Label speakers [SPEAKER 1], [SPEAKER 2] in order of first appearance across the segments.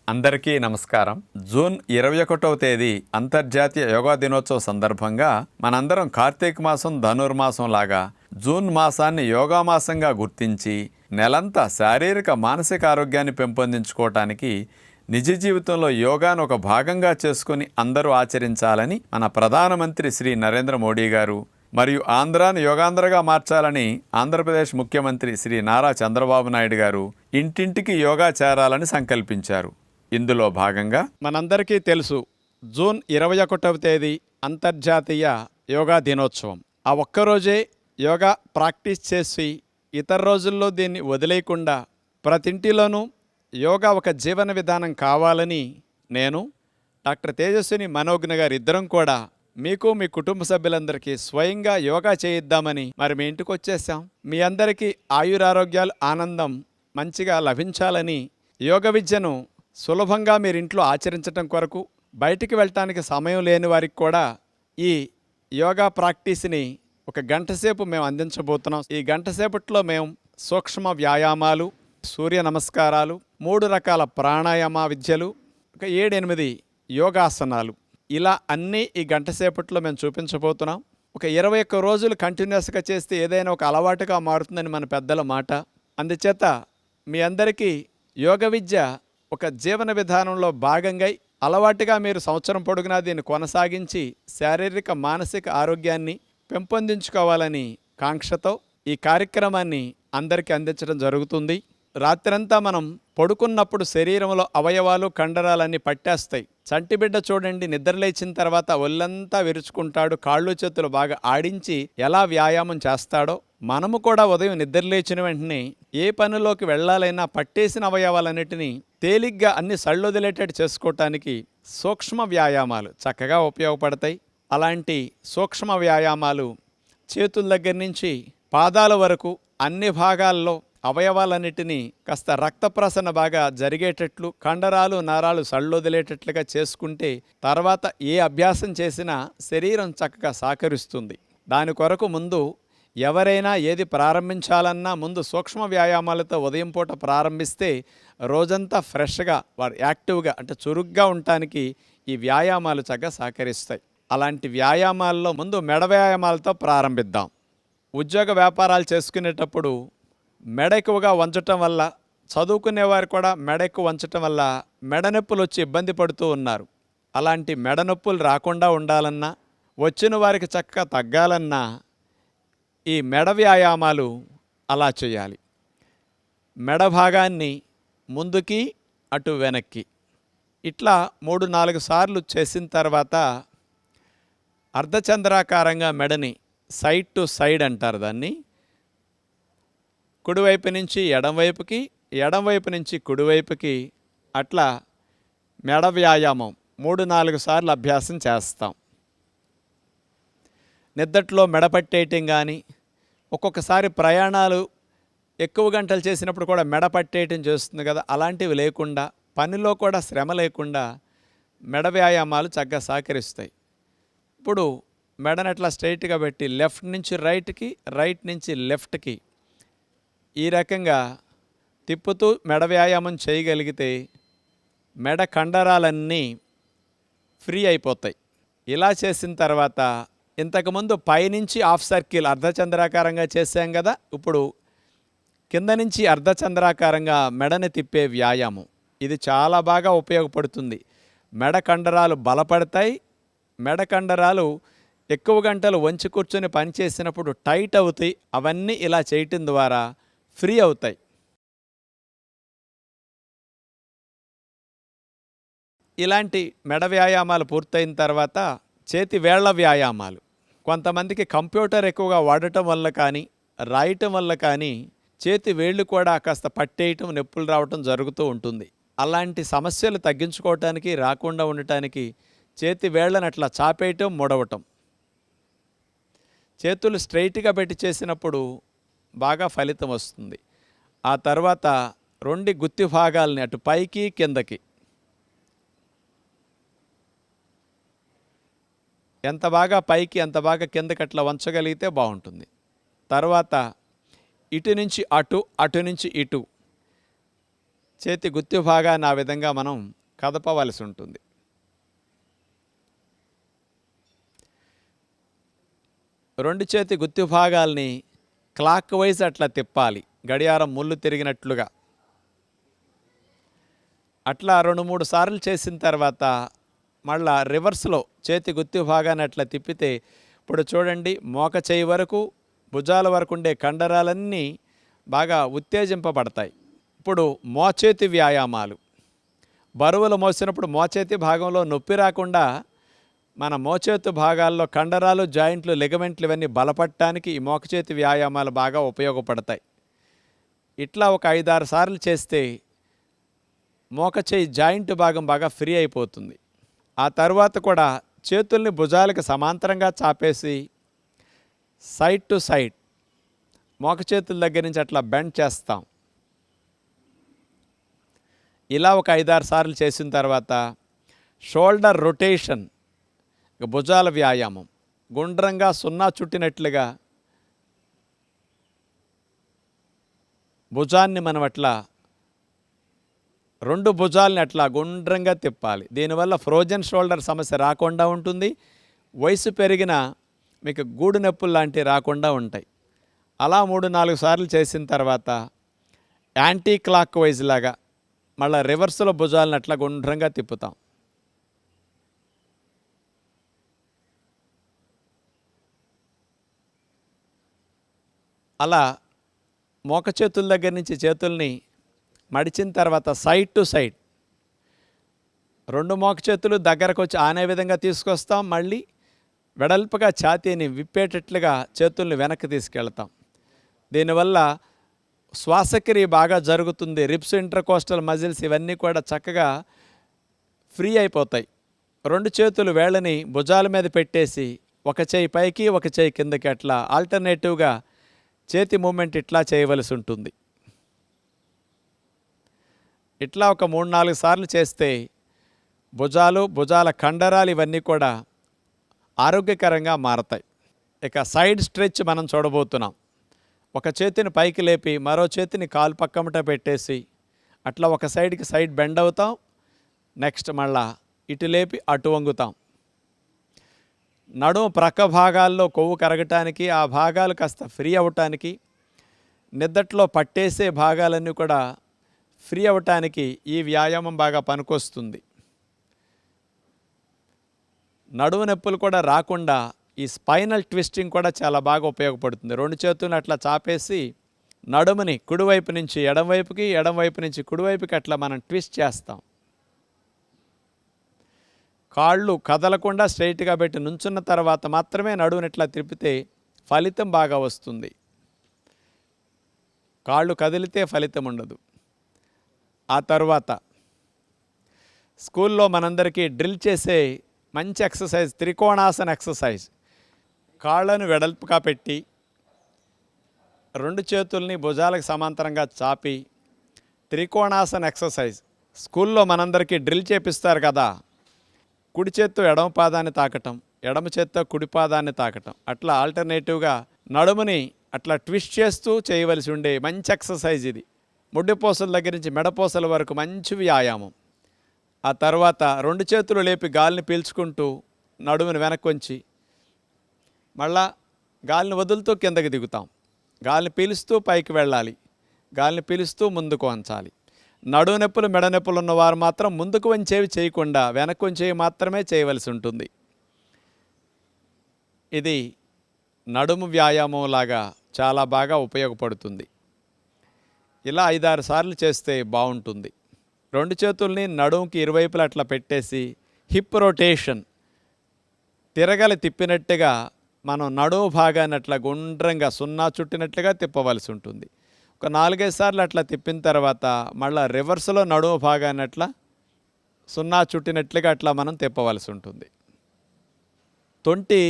[SPEAKER 1] అందరికీ నమస్కారం. జూన్ 21వ తేదీ అంతర్జాతీయ యోగా దినోత్సవ సందర్భంగా మనందరం కార్తీక మాసం ధనుర్మాసం లాగా జూన్ మాసాన్ని యోగా మాసంగా గుర్తించి నెలంతా శారీరక మానసిక ఆరోగ్యాన్ని పెంపొందించుకోవటానికి నిజ జీవితంలో యోగాను ఒక భాగంగా చేసుకుని అందరూ ఆచరించాలని మన ప్రధానమంత్రి శ్రీ నరేంద్ర మోడీ గారు మరియు ఆంధ్రాను యోగాంధ్రగా మార్చాలని ఆంధ్రప్రదేశ్ ముఖ్యమంత్రి శ్రీ నారా చంద్రబాబు నాయుడు గారు ఇంటింటికి యోగా చేరాలని సంకల్పించారు. ఇందులో భాగంగా మనందరికీ తెలుసు, జూన్ 21వ తేదీ అంతర్జాతీయ యోగా దినోత్సవం. ఆ ఒక్కరోజే యోగా ప్రాక్టీస్ చేసి ఇతర రోజుల్లో దీన్ని వదిలేయకుండా ప్రతింటిలోనూ యోగా ఒక జీవన విధానం కావాలని నేను డాక్టర్ తేజస్విని మనోజ్ఞ గారు ఇద్దరం కూడా మీకు మీ కుటుంబ సభ్యులందరికీ స్వయంగా యోగా చేయిద్దామని మీ ఇంటికి వచ్చేసాం. మీ అందరికీ ఆయురారోగ్యాలు ఆనందం మంచిగా లభించాలని యోగ విద్యను సులభంగా మీరు ఇంట్లో ఆచరించడం కొరకు బయటికి వెళ్ళటానికి సమయం లేని వారికి కూడా ఈ యోగా ప్రాక్టీస్ని ఒక గంట సేపు మేము అందించబోతున్నాం. ఈ గంట సేపట్లో మేము సూక్ష్మ వ్యాయామాలు, సూర్య నమస్కారాలు, 3 రకాల ప్రాణాయామ విద్యలు, ఒక 7-8 యోగాసనాలు, ఇలా అన్నీ ఈ గంట సేపట్లో మేము చూపించబోతున్నాం. ఒక 21 రోజులు కంటిన్యూస్గా చేస్తే ఏదైనా ఒక అలవాటుగా మారుతుందని మన పెద్దల మాట. అందుచేత మీ అందరికీ యోగ విద్య ఒక జీవన విధానంలో భాగంగా అలవాటుగా మీరు సంవత్సరం పొడుగునా దీన్ని కొనసాగించి శారీరక మానసిక ఆరోగ్యాన్ని పెంపొందించుకోవాలని కాంక్షతో ఈ కార్యక్రమాన్ని అందరికీ అందించడం జరుగుతుంది. రాత్రంతా మనం పడుకున్నప్పుడు శరీరంలో అవయవాలు కండరాలన్నీ పట్టేస్తాయి. చంటిబిడ్డ చూడండి, నిద్రలేచిన తర్వాత ఒళ్ళంతా విరుచుకుంటాడు, కాళ్ళు చేతులు బాగా ఆడించి ఎలా వ్యాయామం చేస్తాడో మనము కూడా ఉదయం నిద్రలేచిన వెంటనే ఏ పనిలోకి వెళ్ళాలైనా పట్టేసిన అవయవాలన్నిటినీ తేలిగ్గా అన్ని సళ్ళొదిలేటట్టు చేసుకోవటానికి సూక్ష్మ వ్యాయామాలు చక్కగా ఉపయోగపడతాయి. అలాంటి సూక్ష్మ వ్యాయామాలు చేతుల దగ్గర నుంచి పాదాల వరకు అన్ని భాగాల్లో అవయవాలన్నిటినీ కాస్త రక్త ప్రసరణ బాగా జరిగేటట్లు, కండరాలు నరాలు సళ్ళొదిలేటట్లుగా చేసుకుంటే తర్వాత ఏ అభ్యాసం చేసినా శరీరం చక్కగా సహకరిస్తుంది. దాని కొరకు ముందు ఎవరైనా ఏది ప్రారంభించాలన్నా ముందు సూక్ష్మ వ్యాయామాలతో ఉదయం పూట ప్రారంభిస్తే రోజంతా ఫ్రెష్గా వారు యాక్టివ్గా అంటే చురుగ్గా ఉండటానికి ఈ వ్యాయామాలు చక్కగా సహకరిస్తాయి. అలాంటి వ్యాయామాల్లో ముందు మెడ వ్యాయామాలతో ప్రారంభిద్దాం. ఉద్యోగ వ్యాపారాలు చేసుకునేటప్పుడు మెడ ఎక్కువగా వంచటం వల్ల, చదువుకునేవారు కూడా మెడ ఎక్కువ వంచటం వల్ల మెడ నొప్పులు వచ్చి ఇబ్బంది పడుతూ ఉన్నారు. అలాంటి మెడ నొప్పులు రాకుండా ఉండాలన్నా, వచ్చిన వారికి చక్కగా తగ్గాలన్నా ఈ మెడ వ్యాయామాలు అలా చేయాలి. మెడ భాగాన్ని ముందుకి అటు వెనక్కి ఇట్లా 3-4 సార్లు చేసిన తర్వాత అర్ధచంద్రాకారంగా మెడని సైడ్ టు సైడ్ అంటారు దాన్ని, కుడివైపు నుంచి ఎడంవైపుకి, ఎడంవైపు నుంచి కుడివైపుకి అట్లా మెడ వ్యాయామం 3-4 సార్లు అభ్యాసం చేస్తాం. నిద్దట్లో మెడ పట్టేయటం కానీ, ఒక్కొక్కసారి ప్రయాణాలు ఎక్కువ గంటలు చేసినప్పుడు కూడా మెడ పట్టేయటం చేస్తుంది కదా, అలాంటివి లేకుండా పనిలో కూడా శ్రమ లేకుండా మెడ వ్యాయామాలు చక్కగా సహకరిస్తాయి. ఇప్పుడు మెడను అట్లా స్ట్రైట్గా పెట్టి లెఫ్ట్ నుంచి రైట్కి, రైట్ నుంచి లెఫ్ట్కి ఈ రకంగా తిప్పుతూ మెడ వ్యాయామం చేయగలిగితే మెడ కండరాలన్నీ ఫ్రీ అయిపోతాయి. ఇలా చేసిన తర్వాత ఇంతకుముందు పైనుంచి హాఫ్ సర్కిల్ అర్ధచంద్రాకారంగా చేసాం కదా, ఇప్పుడు కింద నుంచి అర్ధచంద్రాకారంగా మెడని తిప్పే వ్యాయామం ఇది చాలా బాగా ఉపయోగపడుతుంది. మెడ కండరాలు బలపడతాయి. మెడ కండరాలు ఎక్కువ గంటలు వంచి కూర్చొని పనిచేసినప్పుడు టైట్ అవుతాయి. అవన్నీ ఇలా చేయటం ద్వారా ఫ్రీ అవుతాయి. ఇలాంటి మెడ వ్యాయామాలు పూర్తయిన తర్వాత చేతి వేళ్ల వ్యాయామాలు. కొంతమందికి కంప్యూటర్ ఎక్కువగా వాడటం వల్ల కానీ, రాయటం వల్ల కానీ చేతి వేళ్ళు కూడా కాస్త పట్టేయటం, నొప్పులు రావటం జరుగుతూ ఉంటుంది. అలాంటి సమస్యలు తగ్గించుకోవటానికి, రాకుండా ఉండటానికి చేతి వేళ్లను అట్లా చాపేయటం, ముడవటం. చేతులు స్ట్రైట్గా పెట్టి చేసినప్పుడు బాగా ఫలితం వస్తుంది. ఆ తర్వాత 2 గుత్తి భాగాలని అటు పైకి కిందకి ఎంత బాగా పైకి ఎంత బాగా కిందకి అట్లా వంచగలిగితే బాగుంటుంది. తర్వాత ఇటు నుంచి అటు, అటు నుంచి ఇటు చేతి గుత్తి భాగాన్ని ఆ విధంగా మనం కదపవలసి ఉంటుంది. రెండు చేతి గుత్తి భాగాల్ని క్లాక్ వైజ్ అట్లా తిప్పాలి, గడియారం ముళ్ళు తిరిగినట్లుగా. అట్లా 2-3 సార్లు చేసిన తర్వాత మళ్ళా రివర్స్లో చేతి గుత్తి భాగాన్ని అట్లా తిప్పితే ఇప్పుడు చూడండి, మోక చేయి వరకు భుజాల వరకు ఉండే కండరాలన్నీ బాగా ఉత్తేజింపబడతాయి. ఇప్పుడు మోచేతి వ్యాయామాలు. బరువులు మోసినప్పుడు మోచేతి భాగంలో నొప్పి రాకుండా మన మోచేతి భాగాల్లో కండరాలు, జాయింట్లు, లిగమెంట్లు ఇవన్నీ బలపడటానికి ఈ మోకచేతి వ్యాయామాలు బాగా ఉపయోగపడతాయి. ఇట్లా ఒక 5-6 సార్లు చేస్తే మోకచేయి జాయింట్ భాగం బాగా ఫ్రీ అయిపోతుంది. ఆ తర్వాత కూడా చేతుల్ని భుజాలకు సమాంతరంగా చాపేసి సైడ్ టు సైడ్ మోకచేతుల దగ్గర నుంచి అట్లా బెండ్ చేస్తాం. ఇలా ఒక 5-6 సార్లు చేసిన తర్వాత షోల్డర్ రొటేషన్, భుజాల వ్యాయామం. గుండ్రంగా సున్నా చుట్టినట్లుగా భుజాన్ని మనం అట్లా 2 భుజాలని అట్లా గుండ్రంగా తిప్పాలి. దీనివల్ల ఫ్రోజన్ షోల్డర్ సమస్య రాకుండా ఉంటుంది. వయసు పెరిగిన మీకు గూడు నొప్పులు లాంటివి రాకుండా ఉంటాయి. అలా 3-4 సార్లు చేసిన తర్వాత యాంటీ క్లాక్ వైజ్ లాగా మళ్ళీ రివర్స్లో భుజాలను అట్లా గుండ్రంగా తిప్పుతాం. అలా మోక చేతుల దగ్గర నుంచి చేతుల్ని మడిచిన తర్వాత సైడ్ టు సైడ్ 2 మోక చేతులు దగ్గరకు వచ్చి ఆనే విధంగా తీసుకొస్తాం. మళ్ళీ వెడల్పుగా ఛాతీని విప్పేటట్లుగా చేతుల్ని వెనక్కి తీసుకెళ్తాం. దీనివల్ల శ్వాసక్రియ బాగా జరుగుతుంది. రిబ్స్, ఇంటర్కోస్టల్ మజిల్స్ ఇవన్నీ కూడా చక్కగా ఫ్రీ అయిపోతాయి. 2 చేతులు వేళ్ళని భుజాల మీద పెట్టేసి ఒక చేయి పైకి ఒక చేయి కిందకి అట్లా ఆల్టర్నేటివ్గా చేతి మూమెంట్ ఇట్లా చేయవలసి ఉంటుంది. ఇట్లా ఒక 3-4 సార్లు చేస్తే భుజాల కండరాలు ఇవన్నీ కూడా ఆరోగ్యకరంగా మారతాయి. ఇక సైడ్ స్ట్రెచ్ మనం చూడబోతున్నాం. ఒక చేతిని పైకి లేపి మరో చేతిని కాలు పక్కమట పెట్టేసి అట్లా ఒక సైడ్కి సైడ్ బెండ్ అవుతాం. నెక్స్ట్ మళ్ళా ఇటు లేపి అటు వంగుతాం. నడుము ప్రక్క భాగాల్లో కొవ్వు కరగటానికి, ఆ భాగాలు కాస్త ఫ్రీ అవ్వటానికి, నిద్దట్లో పట్టేసే భాగాలన్నీ కూడా ఫ్రీ అవ్వటానికి ఈ వ్యాయామం బాగా పనికొస్తుంది. నడుము నొప్పులు కూడా రాకుండా ఈ స్పైనల్ ట్విస్టింగ్ కూడా చాలా బాగా ఉపయోగపడుతుంది. 2 చేతులను అట్లా చాపేసి నడుముని కుడివైపు నుంచి ఎడమవైపుకి, ఎడమవైపు నుంచి కుడివైపుకి అట్లా మనం ట్విస్ట్ చేస్తాం. కాళ్ళు కదలకుండా స్ట్రైట్గా పెట్టి నుంచున్న తర్వాత మాత్రమే నడువుని ఇట్లా తిప్పితే ఫలితం బాగా వస్తుంది. కాళ్ళు కదిలితే ఫలితం ఉండదు. ఆ తర్వాత స్కూల్లో మనందరికీ డ్రిల్ చేసే మంచి ఎక్సర్సైజ్ త్రికోణాసన ఎక్సర్సైజ్. కాళ్ళను వెడల్పుగా పెట్టి 2 చేతుల్ని భుజాలకు సమాంతరంగా చాపి త్రికోణాసన ఎక్సర్సైజ్. స్కూల్లో మనందరికీ డ్రిల్ చేపిస్తారు కదా, కుడి చేత్తో ఎడమ పాదాన్ని తాకటం, ఎడమ చేత్తో కుడి పాదాన్ని తాకటం, అట్లా ఆల్టర్నేటివ్గా నడుముని అట్లా ట్విస్ట్ చేస్తూ చేయవలసి ఉండే మంచి ఎక్సర్సైజ్ ఇది. ముడ్డిపోసల దగ్గర నుంచి మెడపోసల వరకు మంచి వ్యాయామం. ఆ తర్వాత 2 చేతులు లేపి గాలిని పీల్చుకుంటూ నడుముని వెనక్కి వంచి మళ్ళా గాలిని వదులుతూ కిందకి దిగుతాం. గాలిని పీలుస్తూ పైకి వెళ్ళాలి, గాలిని పీలుస్తూ ముందుకు వంచాలి. నడుము నొప్పులు, మెడ నొప్పులు ఉన్నవారు మాత్రం ముందుకు వంచేవి చేయకుండా వెనక్కి వంచేవి మాత్రమే చేయవలసి ఉంటుంది. ఇది నడుము వ్యాయామం లాగా చాలా బాగా ఉపయోగపడుతుంది. ఇలా 5-6 సార్లు చేస్తే బాగుంటుంది. 2 చేతుల్ని నడుముకి ఇరువైపులా అట్లా పెట్టేసి హిప్ రొటేషన్, తిరగలి తిప్పినట్టుగా మనం నడుము భాగాన్ని అట్లా గుండ్రంగా సున్నా చుట్టినట్లుగా తిప్పవలసి ఉంటుంది. ఒక 4-5 సార్లు అట్లా తిప్పిన తర్వాత మళ్ళీ రివర్స్లో నడుము భాగాన్ని అట్లా సున్నా చుట్టినట్లుగా అట్లా మనం తిప్పవలసి ఉంటుంది. తొంటి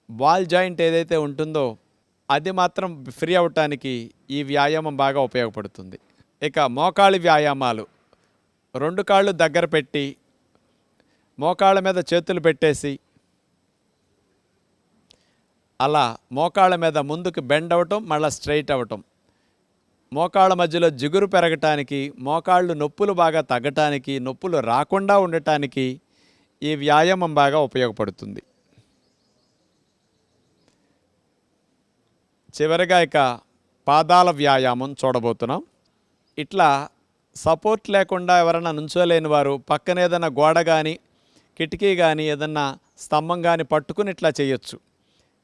[SPEAKER 1] బాల్ జాయింట్ ఏదైతే ఉంటుందో అది మాత్రం ఫ్రీ అవ్వటానికి ఈ వ్యాయామం బాగా ఉపయోగపడుతుంది. ఇక మోకాళ్ళ వ్యాయామాలు. 2 కాళ్ళు దగ్గర పెట్టి మోకాళ్ళ మీద చేతులు పెట్టేసి అలా మోకాళ్ళ మీద ముందుకు బెండ్ అవ్వటం, మళ్ళీ స్ట్రైట్ అవ్వటం. మోకాళ్ళ మధ్యలో జిగురు పెరగటానికి, మోకాళ్ళు నొప్పులు బాగా తగ్గటానికి, నొప్పులు రాకుండా ఉండటానికి ఈ వ్యాయామం బాగా ఉపయోగపడుతుంది. చివరిగా ఇక పాదాల వ్యాయామం చూడబోతున్నాం. ఇట్లా సపోర్ట్ లేకుండా ఎవరైనా నుంచోలేని వారు పక్కన ఏదైనా గోడ కానీ కిటికీ కానీ ఏదన్నా స్తంభం కానీ పట్టుకుని ఇట్లా చేయొచ్చు.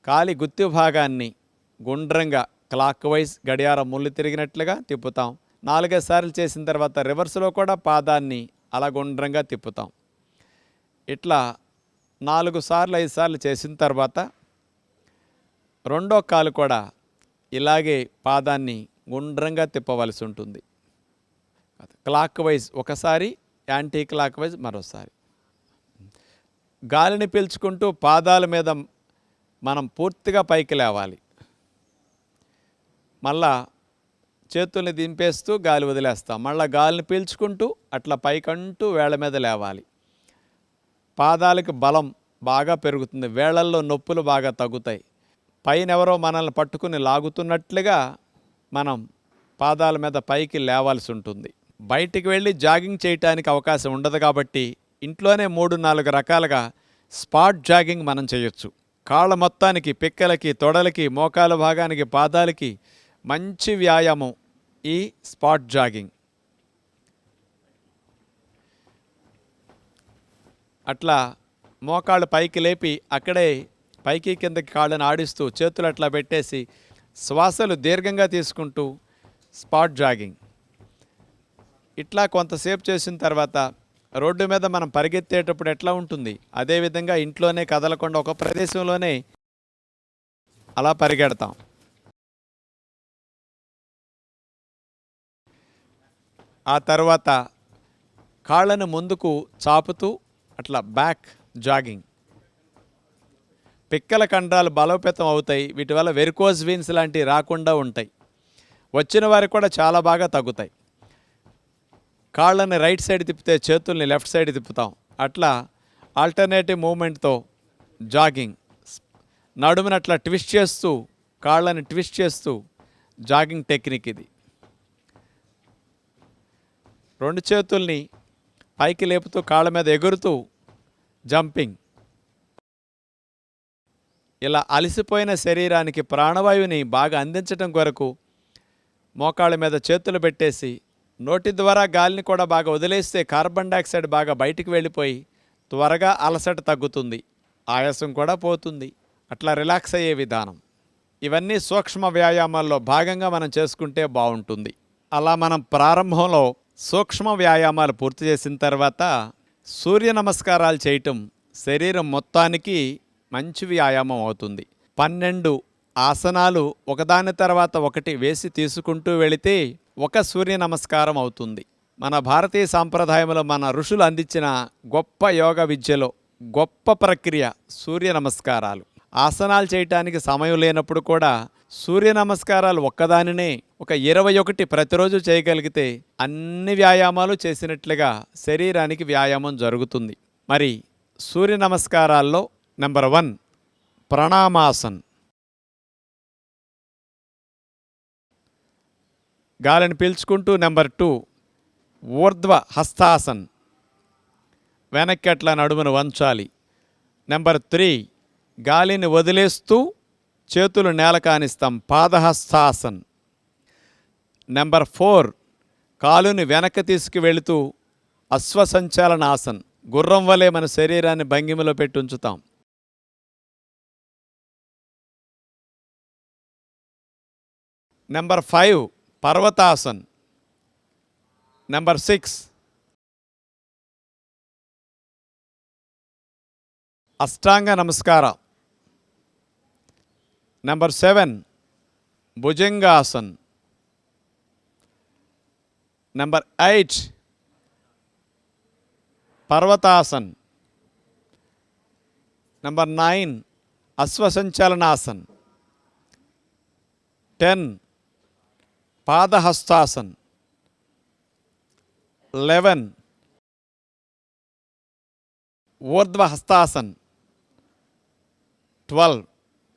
[SPEAKER 1] కాలి గుత్తి భాగాన్ని గుండ్రంగా క్లాక్ వైజ్ గడియారం ముళ్ళు తిరిగినట్లుగా తిప్పుతాం. 4-5 సార్లు చేసిన తర్వాత రివర్స్లో కూడా పాదాన్ని అలా గుండ్రంగా తిప్పుతాం. ఇట్లా 4 సార్లు 5 సార్లు చేసిన తర్వాత రెండో కాలు కూడా ఇలాగే పాదాన్ని గుండ్రంగా తిప్పవలసి ఉంటుంది. క్లాక్ వైజ్ ఒకసారి, యాంటీ క్లాక్ వైజ్ మరోసారి. గాలిని పీల్చుకుంటూ పాదాల మీద మనం పూర్తిగా పైకి లేవాలి. మళ్ళా చేతుల్ని దింపేస్తూ గాలి వదిలేస్తాం. మళ్ళీ గాలిని పీల్చుకుంటూ అట్లా పైకంటూ వేళ్ళ మీద లేవాలి. పాదాలకు బలం బాగా పెరుగుతుంది. వేళ్ళల్లో నొప్పులు బాగా తగ్గుతాయి. పైన ఎవరో మనల్ని పట్టుకుని లాగుతున్నట్లుగా మనం పాదాల మీద పైకి లేవాల్సి ఉంటుంది. బయటికి వెళ్ళి జాగింగ్ చేయటానికి అవకాశం ఉండదు కాబట్టి ఇంట్లోనే 3-4 రకాలుగా స్పాట్ జాగింగ్ మనం చేయొచ్చు. కాళ్ళ మొత్తానికి, పిక్కలకి, తొడలకి, మోకాల భాగానికి, పాదాలకి మంచి వ్యాయామం ఈ స్పాట్ జాగింగ్. అట్లా మోకాళ్ళు పైకి లేపి అక్కడే పైకి కిందకి కాళ్ళని ఆడిస్తూ చేతులు అట్లా పెట్టేసి శ్వాసలు దీర్ఘంగా తీసుకుంటూ స్పాట్ జాగింగ్. ఇట్లా కొంతసేపు చేసిన తర్వాత రోడ్డు మీద మనం పరిగెత్తేటప్పుడు ఎట్లా ఉంటుంది, అదేవిధంగా ఇంట్లోనే కదలకుండా ఒక ప్రదేశంలోనే అలా పరిగెడతాం. ఆ తర్వాత కాళ్ళను ముందుకు చాపుతూ అట్లా బ్యాక్ జాగింగ్. పిక్కల కండరాలు బలోపేతం అవుతాయి. వీటి వల్ల వెరికోజ్ వీన్స్ లాంటివి రాకుండా ఉంటాయి. వచ్చిన వారికి కూడా చాలా బాగా తగ్గుతాయి. కాళ్ళని రైట్ సైడ్ తిప్పితే చేతుల్ని లెఫ్ట్ సైడ్ తిప్పుతాం. అట్లా ఆల్టర్నేటివ్ మూమెంట్తో జాగింగ్. నడుముని అట్లా ట్విస్ట్ చేస్తూ, కాళ్ళని ట్విస్ట్ చేస్తూ జాగింగ్ టెక్నిక్ ఇది. 2 చేతుల్ని పైకి లేపుతూ కాళ్ళ మీద ఎగురుతూ జంపింగ్. ఇలా అలసిపోయిన శరీరానికి ప్రాణవాయువుని బాగా అందించడం కొరకు మోకాళ్ళ మీద చేతులు పెట్టేసి నోటి ద్వారా గాలిని కూడా బాగా వదిలేస్తే కార్బన్ డైఆక్సైడ్ బాగా బయటికి వెళ్ళిపోయి త్వరగా అలసట తగ్గుతుంది, ఆయాసం కూడా పోతుంది. అట్లా రిలాక్స్ అయ్యే విధానం. ఇవన్నీ సూక్ష్మ వ్యాయామాల్లో భాగంగా మనం చేసుకుంటే బాగుంటుంది. అలా మనం ప్రారంభంలో సూక్ష్మ వ్యాయామాలు పూర్తి చేసిన తర్వాత సూర్య నమస్కారాలు చేయటం శరీరం మొత్తానికి మంచి వ్యాయామం అవుతుంది. 12 ఆసనాలు ఒకదాని తర్వాత ఒకటి వేసి తీసుకుంటూ వెళితే ఒక సూర్య నమస్కారం అవుతుంది. మన భారతీయ సాంప్రదాయంలో మన ఋషులు అందించిన గొప్ప యోగ విద్యలో గొప్ప ప్రక్రియ సూర్య నమస్కారాలు. ఆసనాలు చేయటానికి సమయం లేనప్పుడు కూడా సూర్య నమస్కారాలు ఒక్కదానినే ఒక 21 ప్రతిరోజు చేయగలిగితే అన్ని వ్యాయామాలు చేసినట్లుగా శరీరానికి వ్యాయామం జరుగుతుంది. మరి సూర్య నమస్కారాల్లో నెంబర్ 1 ప్రణామాసన్. గాలిని పీల్చుకుంటూ. నెంబర్ 2 ఊర్ధ్వ హస్తాసన్, వెనక్కి అట్లా నడుమును వంచాలి. నెంబర్ 3 గాలిని వదిలేస్తూ చేతులు నేల కానిస్తాం, పాదహస్తాసన్. నెంబర్ 4 కాలుని వెనక్కి తీసుకువెళుతూ అశ్వసంచాలనాసన్, గుర్రం వలె మన శరీరాన్ని భంగిమలో పెట్టి ఉంచుతాం. నెంబర్ 5 పర్వతాసన్. నెంబర్ 6 అష్టాంగ నమస్కారం. నెంబర్ 7 భుజంగాసన్. నెంబర్ 8 పర్వతాసన్. నెంబర్ 9 అశ్వసంచాలనాసన్. 10 పాదహస్తాసన్. 11 ఊర్ధ్వ హస్తాసన్. 12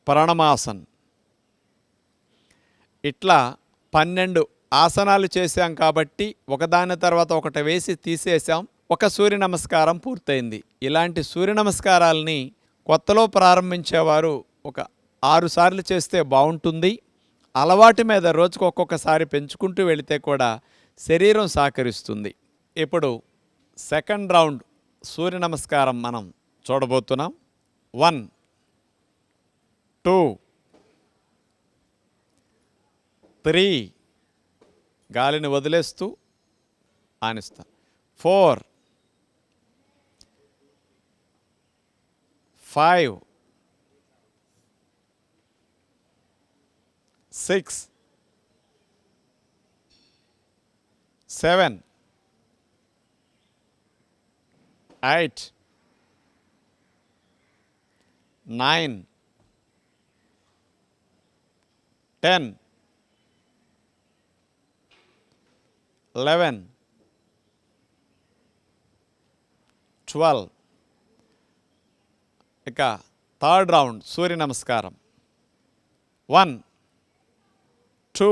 [SPEAKER 1] ప్రణమాసన్. ఇట్లా 12 ఆసనాలు చేశాం కాబట్టి ఒకదాని తర్వాత ఒకటి వేసి తీసేసాం. ఒక సూర్య నమస్కారం పూర్తయింది. ఇలాంటి సూర్య నమస్కారాలని కొత్తలో ప్రారంభించేవారు ఒక 6 సార్లు చేస్తే బాగుంటుంది. అలవాటు మీద రోజుకు ఒక్కొక్కసారి పెంచుకుంటూ వెళితే కూడా శరీరం సహకరిస్తుంది. ఇప్పుడు సెకండ్ రౌండ్ సూర్య నమస్కారం మనం చూడబోతున్నాం. 1 2 3 గాలిని వదిలేస్తూ ఆనిస్తాం. 4 5 6 7 8 9 10 11 12. ఇక థర్డ్ రౌండ్ సూర్య నమస్కారం. 1 2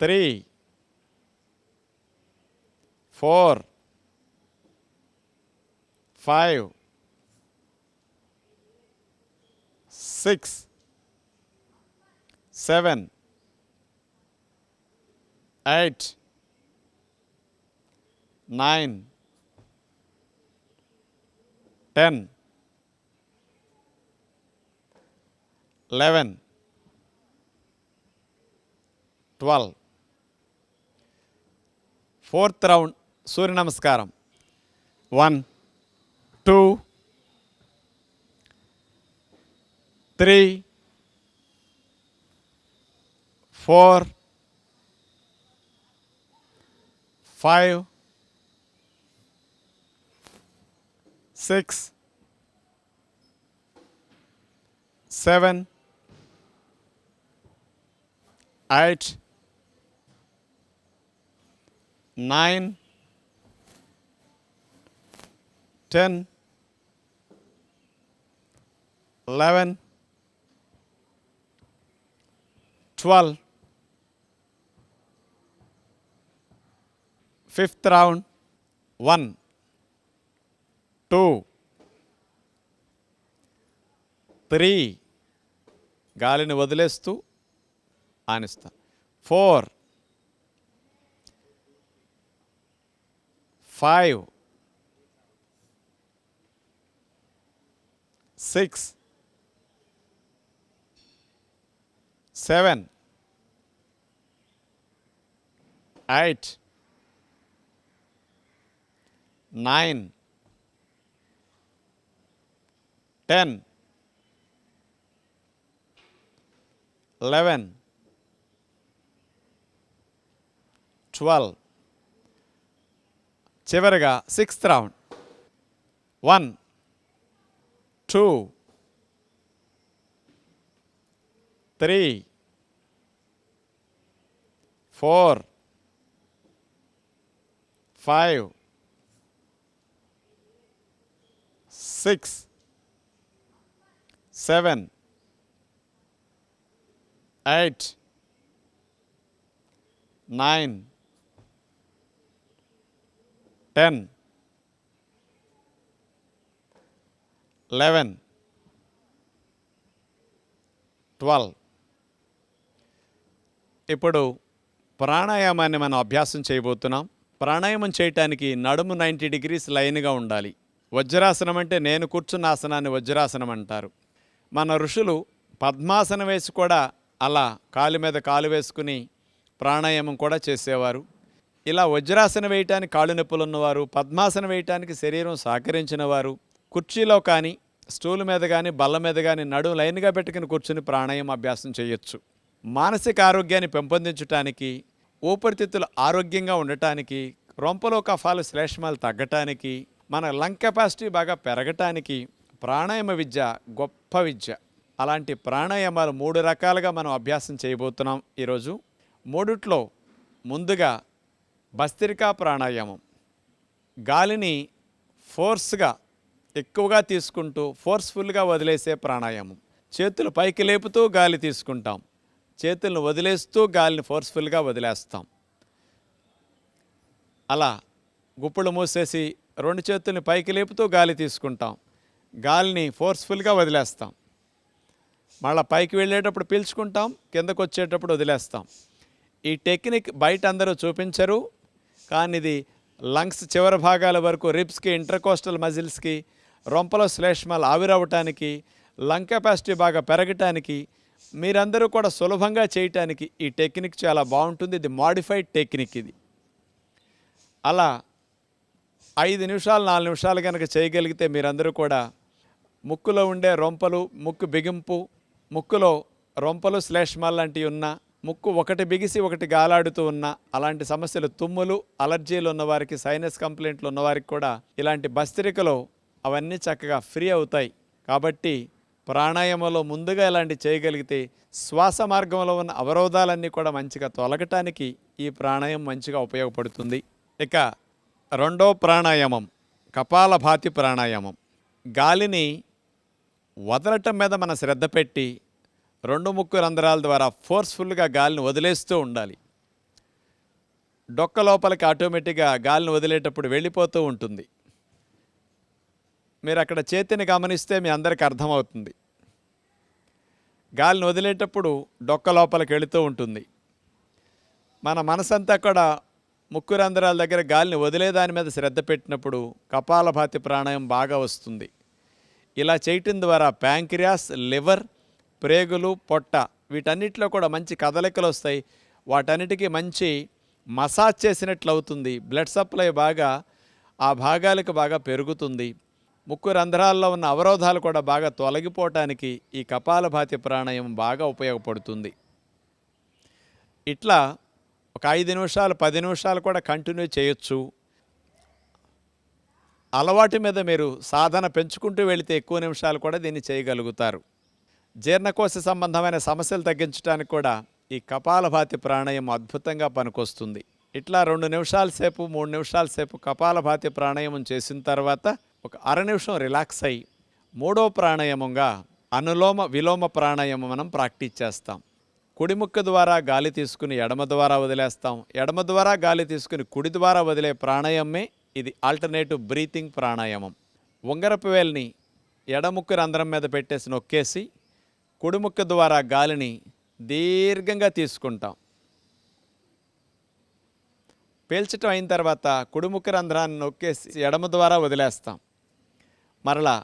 [SPEAKER 1] 3 4 5 6 7 8 9 10 11 12. ఫోర్త్ రౌండ్ సూర్య నమస్కారం. 1 2 3 4 5 6 7 8 9 10 11 12. Fifth round. 1 2 3 గాలిని వదిలేస్తూ ఆనిస్తాం. 4 5 6 7 8 9 10 11 12. చివరిగా సిక్స్త్ రౌండ్. 1 2 3 4 5 6 7 8 9 10 11 12. ఇప్పుడు ప్రాణాయామాన్ని మనం అభ్యాసం చేయబోతున్నాం. ప్రాణాయామం చేయటానికి నడుము 90 degrees లైన్గా ఉండాలి. వజ్రాసనం అంటే నేను కూర్చున్న ఆసనాన్ని వజ్రాసనం అంటారు. మన ఋషులు పద్మాసనం వేసి కూడా అలా కాలు మీద కాలు వేసుకుని ప్రాణాయామం కూడా చేసేవారు. ఇలా వజ్రాసనం వేయటానికి కాళ్ళు నొప్పులు ఉన్నవారు, పద్మాసనం వేయటానికి శరీరం సహకరించిన వారు కుర్చీలో కానీ స్టూల్ మీద కానీ బల్ల మీద కానీ నడుము లైన్గా పెట్టుకుని కూర్చుని ప్రాణాయామం అభ్యాసం చేయొచ్చు. మానసిక ఆరోగ్యాన్ని పెంపొందించడానికి, ఊపిరితిత్తులు ఆరోగ్యంగా ఉండటానికి, రొంపలో కఫాలు శ్లేష్మాలు తగ్గటానికి, మన లంగ్ కెపాసిటీ బాగా పెరగటానికి ప్రాణాయామ విద్య గొప్ప విద్య. అలాంటి ప్రాణాయామాలు 3 రకాలుగా మనం అభ్యాసం చేయబోతున్నాం ఈరోజు. మూడిట్లో ముందుగా భస్త్రికా ప్రాణాయామం. గాలిని ఫోర్స్గా ఎక్కువగా తీసుకుంటూ ఫోర్స్ఫుల్గా వదిలేసే ప్రాణాయామం. చేతులు పైకి లేపుతూ గాలి తీసుకుంటాం, చేతులను వదిలేస్తూ గాలిని ఫోర్స్ఫుల్గా వదిలేస్తాం. అలా గుప్పులు మూసేసి 2 చేతుల్ని పైకి లేపుతూ గాలి తీసుకుంటాం. గాలిని ఫోర్స్ఫుల్గా వదిలేస్తాం. మళ్ళీ పైకి వెళ్ళేటప్పుడు పీల్చుకుంటాం, కిందకు వచ్చేటప్పుడు వదిలేస్తాం. ఈ టెక్నిక్ బయట అందరూ చూపించరు, కానీ ఇది లంగ్స్ చివరి భాగాల వరకు రిబ్స్కి, ఇంటర్కోస్టల్ మజిల్స్కి, రొంపలో శ్లేష్మాలు ఆవిరవటానికి, లంగ్ కెపాసిటీ బాగా పెరగటానికి, మీరందరూ కూడా సులభంగా చేయటానికి ఈ టెక్నిక్ చాలా బాగుంటుంది. ఇది మాడిఫైడ్ టెక్నిక్. ఇది అలా 5 నిమిషాలు 4 నిమిషాలు కనుక చేయగలిగితే మీరందరూ కూడా ముక్కులో ఉండే రొంపలు, ముక్కు బిగింపు, ముక్కులో రొంపలు శ్లేష్మాలు లాంటివి ఉన్నా, ముక్కు ఒకటి బిగిసి ఒకటి గాలాడుతూ ఉన్నా, అలాంటి సమస్యలు, తుమ్ములు, అలర్జీలు ఉన్నవారికి, సైనస్ కంప్లైంట్లు ఉన్నవారికి కూడా ఇలాంటి భస్త్రికలో అవన్నీ చక్కగా ఫ్రీ అవుతాయి. కాబట్టి ప్రాణాయామంలో ముందుగా ఇలాంటి చేయగలిగితే శ్వాస మార్గంలో ఉన్న అవరోధాలన్నీ కూడా మంచిగా తొలగటానికి ఈ ప్రాణాయామం మంచిగా ఉపయోగపడుతుంది. ఇక రెండో ప్రాణాయామం కపాలభాతి ప్రాణాయామం. గాలిని వదలటం మీద మన శ్రద్ధ పెట్టి 2 ముక్కు రంధ్రాల ద్వారా ఫోర్స్ఫుల్గా గాలిని వదిలేస్తూ ఉండాలి. డొక్క లోపలికి ఆటోమేటిక్గా గాలిని వదిలేటప్పుడు వెళ్ళిపోతూ ఉంటుంది. మీరు అక్కడ చేతిని గమనిస్తే మీ అందరికీ అర్థమవుతుంది. గాలిని వదిలేటప్పుడు డొక్క లోపలికి వెళుతూ ఉంటుంది. మన మనసంతా కూడా ముక్కు రంధ్రాల దగ్గర గాలిని వదిలేదాని మీద శ్రద్ధ పెట్టినప్పుడు కపాలభాతి ప్రాణాయామం బాగా వస్తుంది. ఇలా చేయటం ద్వారా ప్యాంక్రియాస్, లివర్, ప్రేగులు, పొట్ట వీటన్నిటిలో కూడా మంచి కదలికలు వస్తాయి. వాటన్నిటికీ మంచి మసాజ్ చేసినట్లు అవుతుంది. బ్లడ్ సప్లై బాగా ఆ భాగాలకు బాగా పెరుగుతుంది. ముక్కు రంధ్రాల్లో ఉన్న అవరోధాలు కూడా బాగా తొలగిపోవటానికి ఈ కపాలభాతి ప్రాణాయామం బాగా ఉపయోగపడుతుంది. ఇట్లా ఒక 5 నిమిషాలు 10 నిమిషాలు కూడా కంటిన్యూ చేయొచ్చు. అలవాటు మీద మీరు సాధన పెంచుకుంటూ వెళితే ఎక్కువ నిమిషాలు కూడా దీన్ని చేయగలుగుతారు. జీర్ణకోశ సంబంధమైన సమస్యలు తగ్గించడానికి కూడా ఈ కపాలభాతి ప్రాణాయామం అద్భుతంగా పనికొస్తుంది. ఇట్లా 2 నిమిషాల సేపు 3 నిమిషాల సేపు కపాలభాతి ప్రాణాయామం చేసిన తర్వాత ఒక అర నిమిషం రిలాక్స్ అయ్యి మూడో ప్రాణాయామంగా అనులోమ విలోమ ప్రాణాయామం మనం ప్రాక్టీస్ చేస్తాం. కుడి ముక్కు ద్వారా గాలి తీసుకుని ఎడమ ద్వారా వదిలేస్తాం. ఎడమ ద్వారా గాలి తీసుకుని కుడి ద్వారా వదిలే ప్రాణాయామమే ఇది ఆల్టర్నేటివ్ బ్రీతింగ్ ప్రాణాయామం. ఉంగరపు వేలిని ఎడముక్కు రంధ్రం మీద పెట్టేసి నొక్కేసి కుడి ముక్కు ద్వారా గాలిని దీర్ఘంగా తీసుకుంటాం. పీల్చటం అయిన తర్వాత కుడి ముక్కు రంధ్రాన్ని నొక్కేసి ఎడమ ద్వారా వదిలేస్తాం. మరలా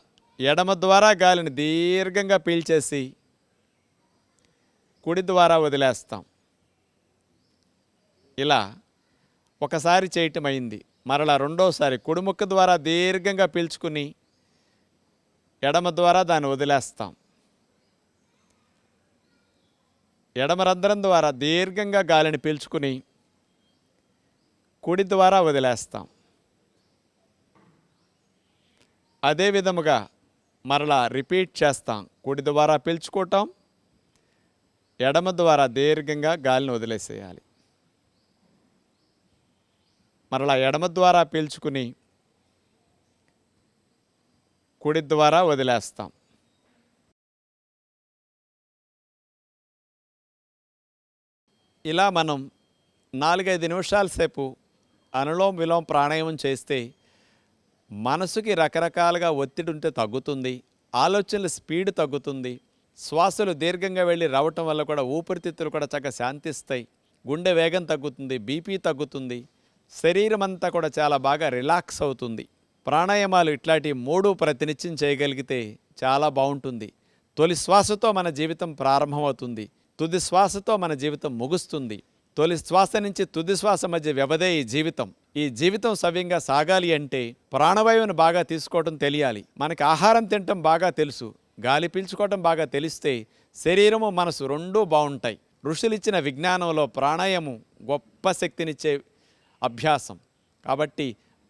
[SPEAKER 1] ఎడమ ద్వారా గాలిని దీర్ఘంగా పీల్చేసి కుడి ద్వారా వదిలేస్తాం. ఇలా ఒకసారి చేయటం అయింది. మరలా రెండోసారి కుడి ముక్కు ద్వారా దీర్ఘంగా పీల్చుకుని ఎడమ ద్వారా దాన్ని వదిలేస్తాం. ఎడమ రంధ్రం ద్వారా దీర్ఘంగా గాలిని పీల్చుకుని కుడి ద్వారా వదిలేస్తాం. అదే విధముగా మరలా రిపీట్ చేస్తాం. కుడి ద్వారా పీల్చుకోవటం, ఎడమ ద్వారా దీర్ఘంగా గాలిని వదిలేసేయాలి. మరలా ఎడమ ద్వారా పీల్చుకుని కుడి ద్వారా వదిలేస్తాం. ఇలా మనం 4-5 నిమిషాల సేపు అనులోమ విలోమ ప్రాణాయామం చేస్తే మనసుకి రకరకాలుగా ఒత్తిడి ఉంటే తగ్గుతుంది. ఆలోచనల స్పీడ్ తగ్గుతుంది. శ్వాసలు దీర్ఘంగా వెళ్ళి రావటం వల్ల కూడా ఊపిరితిత్తులు కూడా చక్కగా శాంతిస్తాయి. గుండె వేగం తగ్గుతుంది, బీపీ తగ్గుతుంది. శరీరం అంతా కూడా చాలా బాగా రిలాక్స్ అవుతుంది. ప్రాణాయామాలు ఇట్లాంటి 3 ప్రతినిత్యం చేయగలిగితే చాలా బాగుంటుంది. తొలి శ్వాసతో మన జీవితం ప్రారంభమవుతుంది. తుది శ్వాసతో మన జీవితం ముగుస్తుంది. తొలి శ్వాస నుంచి తుది శ్వాస మధ్య వ్యవధే ఈ జీవితం. ఈ జీవితం సవ్యంగా సాగాలి అంటే ప్రాణవాయువును బాగా తీసుకోవటం తెలియాలి. మనకి ఆహారం తినటం బాగా తెలుసు, గాలి పీల్చుకోవటం బాగా తెలిస్తే శరీరము మనసు రెండూ బాగుంటాయి. ఋషులిచ్చిన విజ్ఞానంలో ప్రాణాయామం గొప్ప శక్తినిచ్చే అభ్యాసం. కాబట్టి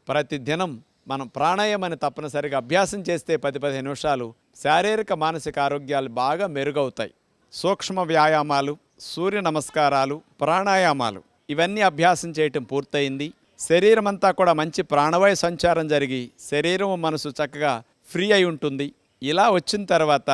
[SPEAKER 1] ప్రతిదినం మనం ప్రాణాయామాన్ని తప్పనిసరిగా అభ్యాసం చేస్తే 10-15 నిమిషాలు శారీరక మానసిక ఆరోగ్యాలు బాగా మెరుగవుతాయి. సూక్ష్మ వ్యాయామాలు, సూర్య నమస్కారాలు, ప్రాణాయామాలు ఇవన్నీ అభ్యాసం చేయటం పూర్తయింది. శరీరం అంతా కూడా మంచి ప్రాణవాయు సంచారం జరిగి శరీరం మనసు చక్కగా ఫ్రీ అయి ఉంటుంది. ఇలా వచ్చిన తర్వాత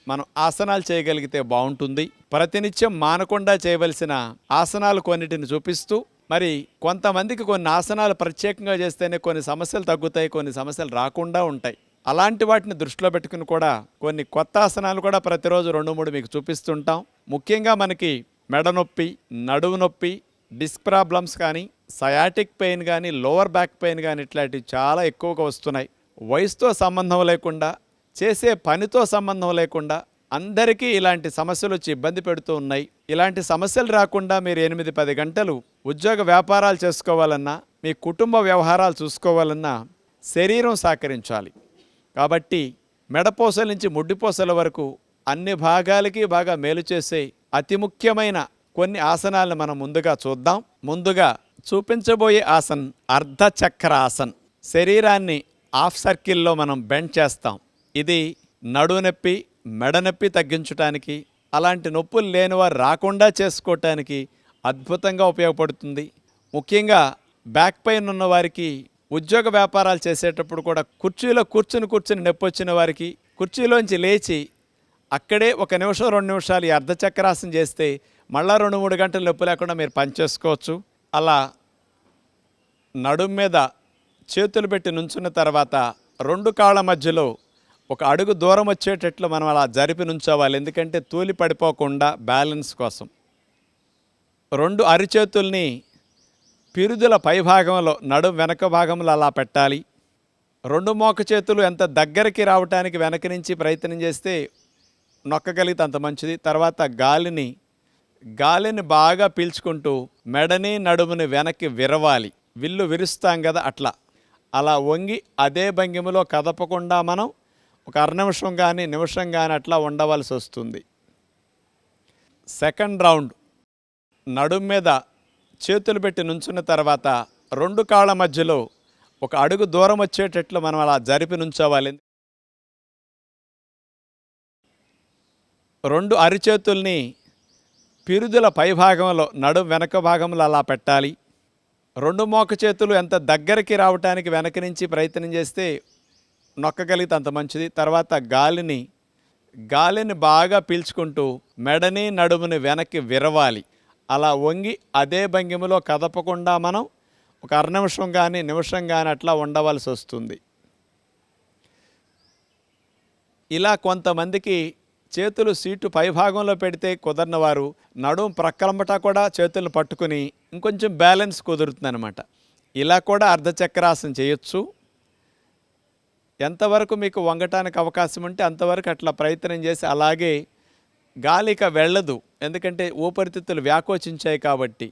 [SPEAKER 1] మనం ఆసనాలు చేయగలిగితే బాగుంటుంది. ప్రతినిత్యం మానకుండా చేయవలసిన ఆసనాలు కొన్నిటిని చూపిస్తూ, మరి కొంతమందికి కొన్ని ఆసనాలు ప్రత్యేకంగా చేస్తేనే కొన్ని సమస్యలు తగ్గుతాయి, కొన్ని సమస్యలు రాకుండా ఉంటాయి. అలాంటి వాటిని దృష్టిలో పెట్టుకుని కూడా కొన్ని కొత్త ఆసనాలు కూడా ప్రతిరోజు 2-3 మీకు చూపిస్తుంటాం. ముఖ్యంగా మనకి మెడ నొప్పి, నడుము నొప్పి, డిస్క్ ప్రాబ్లమ్స్ కానీ, సయాటిక్ పెయిన్ కానీ, లోవర్ బ్యాక్ పెయిన్ కానీ ఇట్లాంటివి చాలా ఎక్కువగా వస్తున్నాయి. వయసుతో సంబంధం లేకుండా, చేసే పనితో సంబంధం లేకుండా అందరికీ ఇలాంటి సమస్యలు వచ్చి ఇబ్బంది పెడుతూ ఉన్నాయి. ఇలాంటి సమస్యలు రాకుండా మీరు 8-10 గంటలు ఉద్యోగ వ్యాపారాలు చేసుకోవాలన్నా, మీ కుటుంబ వ్యవహారాలు చూసుకోవాలన్నా శరీరం సహకరించాలి. కాబట్టి మెడపోసల నుంచి ముడ్డిపోసల వరకు అన్ని భాగాలకి బాగా మేలు చేసే అతి ముఖ్యమైన కొన్ని ఆసనాలను మనం ముందుగా చూద్దాం. ముందుగా చూపించబోయే ఆసన్ అర్ధచక్ర ఆసన్. శరీరాన్ని హాఫ్ సర్కిల్లో మనం బెండ్ చేస్తాం. ఇది నడుము నొప్పి, మెడ నొప్పి తగ్గించడానికి, అలాంటి నొప్పులు లేనివారు రాకుండా చేసుకోవటానికి అద్భుతంగా ఉపయోగపడుతుంది. ముఖ్యంగా బ్యాక్ పెయిన్ ఉన్న వారికి, ఉద్యోగ వ్యాపారాలు చేసేటప్పుడు కూడా కుర్చీలో కూర్చుని నొప్పి వచ్చిన వారికి కుర్చీలోంచి లేచి అక్కడే 1 నిమిషం 2 నిమిషాలు ఈ అర్ధచక్రాసనం చేస్తే మళ్ళా 2-3 గంటలు నొప్పి లేకుండా మీరు పనిచేసుకోవచ్చు. అలా నడుము మీద చేతులు పెట్టి నుంచున్న తర్వాత 2 కాళ్ళ మధ్యలో 1 అడుగు దూరం వచ్చేటట్లు మనం అలా జరిపి నుంచోవాలి. ఎందుకంటే తూలి పడిపోకుండా బ్యాలెన్స్ కోసం. 2 అరిచేతుల్ని పిరుదుల పైభాగంలో, నడుము వెనక భాగంలో అలా పెట్టాలి. 2 మోక చేతులు ఎంత దగ్గరికి రావటానికి వెనక నుంచి ప్రయత్నం చేస్తే నొక్కగలిగితే అంత మంచిది. తర్వాత గాలిని బాగా పీల్చుకుంటూ మెడని నడుముని వెనక్కి విరవాలి. విల్లు విరుస్తాం కదా, అలా వంగి అదే భంగిమలో కదపకుండా మనం 1 నిమిషం కానీ నిమిషం కానీ అట్లా ఉండవలసి వస్తుంది. సెకండ్ రౌండ్ నడుము మీద చేతులు పెట్టి నుంచున్న తర్వాత 2 కాళ్ళ మధ్యలో 1 అడుగు దూరం వచ్చేటట్లు మనం అలా జరిపి నుంచోవాలి. 2 అరిచేతుల్ని పిరుదుల పైభాగంలో, నడుము వెనక భాగంలో అలా పెట్టాలి. 2 మోక చేతులు ఎంత దగ్గరికి రావటానికి వెనక నుంచి ప్రయత్నం చేస్తే నొక్కగలిగితే అంత మంచిది. తర్వాత గాలిని బాగా పీల్చుకుంటూ మెడని నడుముని వెనక్కి విరవాలి. అలా వంగి అదే భంగిమలో కదపకుండా మనం 1 నిమిషం కానీ నిమిషం కానీ అట్లా ఉండవలసి వస్తుంది. ఇలా కొంతమందికి చేతులు సీటు పైభాగంలో పెడితే కుదరని వారు నడుము ప్రక్కలంబటా కూడా చేతులను పట్టుకుని ఇంకొంచెం బ్యాలెన్స్ కుదురుతుందనమాట. ఇలా కూడా అర్ధచక్రాసనం చేయొచ్చు. ఎంతవరకు మీకు వంగటానికి అవకాశం ఉంటే అంతవరకు అట్లా ప్రయత్నం చేసి, అలాగే గాలిక వెళ్ళదు, ఎందుకంటే ఊపిరితిత్తులు వ్యాకోచించాయి కాబట్టి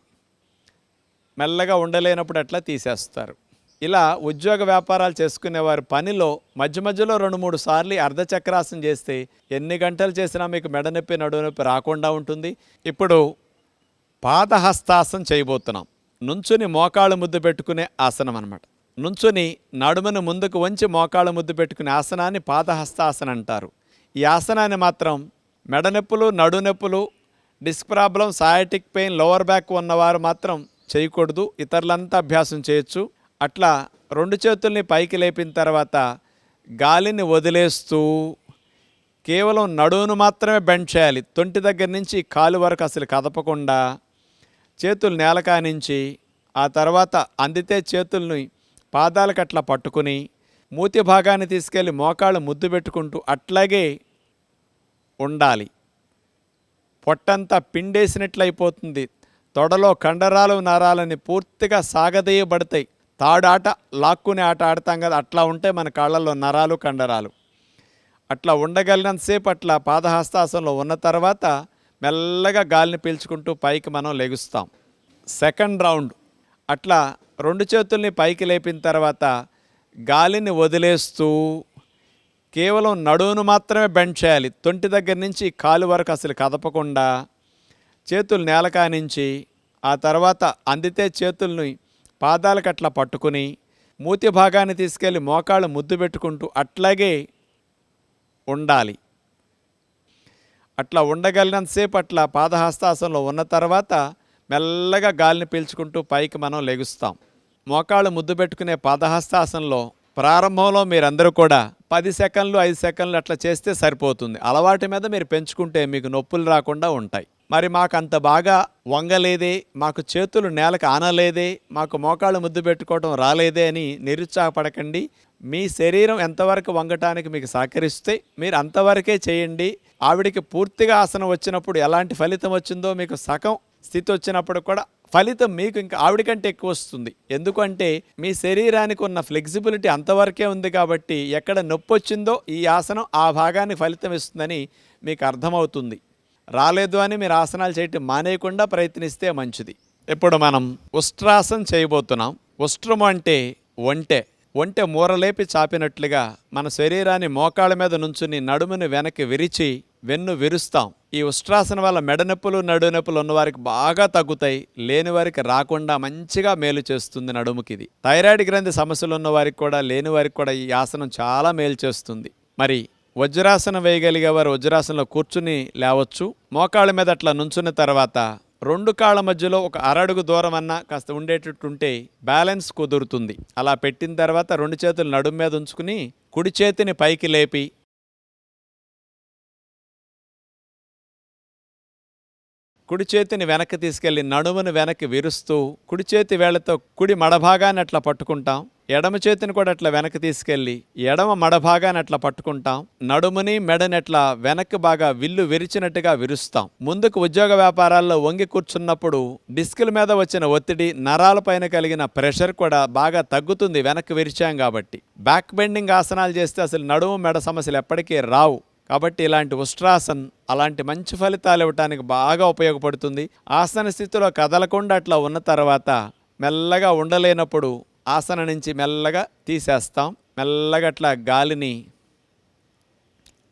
[SPEAKER 1] మెల్లగా ఉండలేనప్పుడు అట్లా తీసేస్తారు. ఇలా ఉద్యోగ వ్యాపారాలు చేసుకునేవారు పనిలో మధ్య మధ్యలో 2-3 సార్లు అర్ధచక్రాసనం చేస్తే ఎన్ని గంటలు చేసినా మీకు మెడ నొప్పి, నడుము నొప్పి రాకుండా ఉంటుంది. ఇప్పుడు పాదహస్తాసనం చేయబోతున్నాం. నుంచుని మోకాళ్ళు ముద్దు పెట్టుకునే ఆసనం అన్నమాట. నుంచుని నడుమును ముందుకు వంచి మోకాళ్ళు ముద్దు పెట్టుకునే ఆసనాన్ని పాదహస్తాసనం అంటారు. ఈ ఆసనాన్ని మాత్రం మెడ నొప్పులు, నడు నొప్పులు, disc problem, sciatic pain, lower back ఉన్నవారు మాత్రం చేయకూడదు. ఇతరులంతా అభ్యాసం చేయొచ్చు. అట్లా 2 చేతుల్ని పైకి లేపిన తర్వాత గాలిని వదిలేస్తూ కేవలం నడువును మాత్రమే బెండ్ చేయాలి. తొంటి దగ్గర నుంచి కాలు వరకు అసలు కదపకుండా చేతులు నేలకానించి, ఆ తర్వాత అందితే చేతుల్ని పాదాలకు అట్లా పట్టుకుని మూతి భాగాన్ని తీసుకెళ్ళి మోకాళ్ళు ముద్దు పెట్టుకుంటూ అట్లాగే ఉండాలి. పొట్టంతా పిండేసినట్లు అయిపోతుంది. తొడలో కండరాలు, నరాలని పూర్తిగా సాగదీయబడతాయి. తాడాట, లాక్కునే ఆట ఆడతాం కదా, అట్లా ఉంటే మన కాళ్ళల్లో నరాలు, కండరాలు. అట్లా ఉండగలిగినంతసేపు అట్లా పాదహస్తాసనంలో ఉన్న తర్వాత మెల్లగా గాలిని పీల్చుకుంటూ పైకి మనం లెగుస్తాం. సెకండ్ రౌండ్ అట్లా 2 చేతుల్ని పైకి లేపిన తర్వాత గాలిని వదిలేస్తూ కేవలం నడువును మాత్రమే బెండ్ చేయాలి. తొంటి దగ్గర నుంచి కాలు వరకు అసలు కదపకుండా చేతులు నేలకానించి, ఆ తర్వాత అందితే చేతుల్ని పాదాలకు అట్లా పట్టుకుని మూతి భాగాన్ని తీసుకెళ్ళి మోకాళ్ళు ముద్దు పెట్టుకుంటూ అట్లాగే ఉండాలి. అట్లా ఉండగలిగినంతసేపు అట్లా పాదహస్తాసనంలో ఉన్న తర్వాత మెల్లగా గాలిని పీల్చుకుంటూ పైకి మనం లెగుస్తాం. మోకాళ్ళు ముద్దు పెట్టుకునే పాదహస్తాసనంలో ప్రారంభంలో మీరందరూ కూడా 10 సెకన్లు 5 సెకన్లు అట్లా చేస్తే సరిపోతుంది. అలవాటు మీద మీరు పెంచుకుంటే మీకు నొప్పులు రాకుండా ఉంటాయి. మరి మాకు అంత బాగా వంగలేదే, మాకు చేతులు నేలకు ఆనలేదే, మాకు మోకాళ్ళు ముద్దు పెట్టుకోవడం రాలేదే అని నిరుత్సాహపడకండి. మీ శరీరం ఎంతవరకు వంగటానికి మీకు సహకరిస్తే మీరు అంతవరకే చేయండి. ఆవిడికి పూర్తిగా ఆసనం వచ్చినప్పుడు ఎలాంటి ఫలితం వచ్చిందో మీకు సగం స్థితి వచ్చినప్పుడు కూడా ఫలితం మీకు ఇంకా ఆవిడకంటే ఎక్కువ వస్తుంది. ఎందుకంటే మీ శరీరానికి ఉన్న ఫ్లెక్సిబిలిటీ అంతవరకే ఉంది కాబట్టి ఎక్కడ నొప్పి వచ్చిందో ఈ ఆసనం ఆ భాగానికి ఫలితం ఇస్తుందని మీకు అర్థమవుతుంది. రాలేదు అని మీరు ఆసనాలు చేయటం మానేయకుండా ప్రయత్నిస్తే మంచిది. ఇప్పుడు మనం ఉష్ట్రాసనం చేయబోతున్నాం. ఉష్ట్రం అంటే ఒంటె మూరలేపి చాపినట్లుగా మన శరీరాన్ని మోకాళ్ళ మీద నుంచుని నడుముని వెనక్కి విరిచి వెన్ను విరుస్తాం. ఈ ఉష్ట్రాసనం వల్ల మెడనొప్పులు నడునొప్పులు ఉన్నవారికి బాగా తగ్గుతాయి. లేని వారికి రాకుండా మంచిగా మేలు చేస్తుంది నడుముకి. ఇది థైరాయిడ్ గ్రంథి సమస్యలు ఉన్న వారికి కూడా లేని వారికి కూడా ఈ ఆసనం చాలా మేలు చేస్తుంది. మరి వజ్రాసనం వేయగలిగే వారు వజ్రాసనంలో కూర్చుని లేవచ్చు. మోకాళ్ళ మీద అట్లా నుంచున్న తర్వాత 2 కాళ్ళ మధ్యలో ఒక అరడుగు దూరం అన్నా కాస్త ఉండేటట్టుంటే బ్యాలెన్స్ కుదురుతుంది. అలా పెట్టిన తర్వాత 2 చేతులు నడుము మీద ఉంచుకుని కుడి చేతిని పైకి లేపి కుడి చేతిని వెనక్కి తీసుకెళ్లి నడుమును వెనక్కి విరుస్తూ కుడి చేతి వేళ్లతో కుడి మడభాగాన్ని అట్లా పట్టుకుంటాం. ఎడమ చేతిని కూడా అట్లా వెనక్కి తీసుకెళ్లి ఎడమ మడభాగాన్ని అట్లా పట్టుకుంటాం. నడుముని మెడని అట్లా వెనక్కి బాగా విల్లు విరిచినట్టుగా విరుస్తాం. ముందుకు ఉద్యోగ వ్యాపారాల్లో వంగి కూర్చున్నప్పుడు డిస్కుల మీద వచ్చిన ఒత్తిడి, నరాలపైన కలిగిన ప్రెషర్ కూడా బాగా తగ్గుతుంది వెనక్కి విరిచాం కాబట్టి. బ్యాక్ బెండింగ్ ఆసనాలు చేస్తే అసలు నడుము మెడ సమస్యలు ఎప్పటికీ రావు. కాబట్టి ఇలాంటి ఉష్ట్రాసన్ అలాంటి మంచి ఫలితాలు ఇవ్వటానికి బాగా ఉపయోగపడుతుంది. ఆసన స్థితిలో కదలకుండా అట్లా ఉన్న తర్వాత మెల్లగా ఉండలేనప్పుడు ఆసన నుంచి మెల్లగా తీసేస్తాం. మెల్లగా అట్లా గాలిని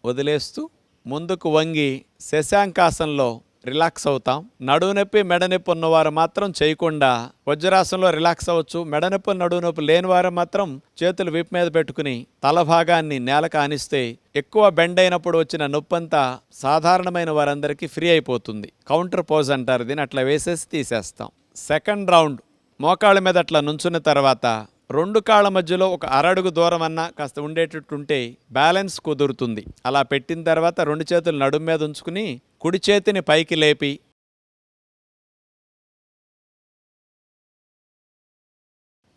[SPEAKER 1] వదిలేస్తూ ముందుకు వంగి శశాంకాసనంలో రిలాక్స్ అవుతాం. నడువు నొప్పి మెడనొప్పి ఉన్నవారు మాత్రం చేయకుండా వజ్రాసనంలో రిలాక్స్ అవ్వచ్చు. మెడనొప్పి నడువు నొప్పి లేని వారు మాత్రం చేతులు వీపు మీద పెట్టుకుని తల భాగాన్ని నేలకు ఆనిస్తే ఎక్కువ బెండ్ అయినప్పుడు వచ్చిన నొప్పంతా సాధారణమైన వారందరికీ ఫ్రీ అయిపోతుంది. కౌంటర్ పోజ్ అంటారు దీన్ని. అట్లా వేసేసి తీసేస్తాం. సెకండ్ రౌండ్ మోకాళ్ళ మీద అట్లా నుంచున్న తర్వాత 2 కాళ్ళ మధ్యలో ఒక అరడుగు దూరం అన్నా కాస్త ఉండేటట్టుంటే బ్యాలెన్స్ కుదురుతుంది. అలా పెట్టిన తర్వాత 2 చేతులు నడుము మీద ఉంచుకుని కుడి చేతిని పైకి లేపి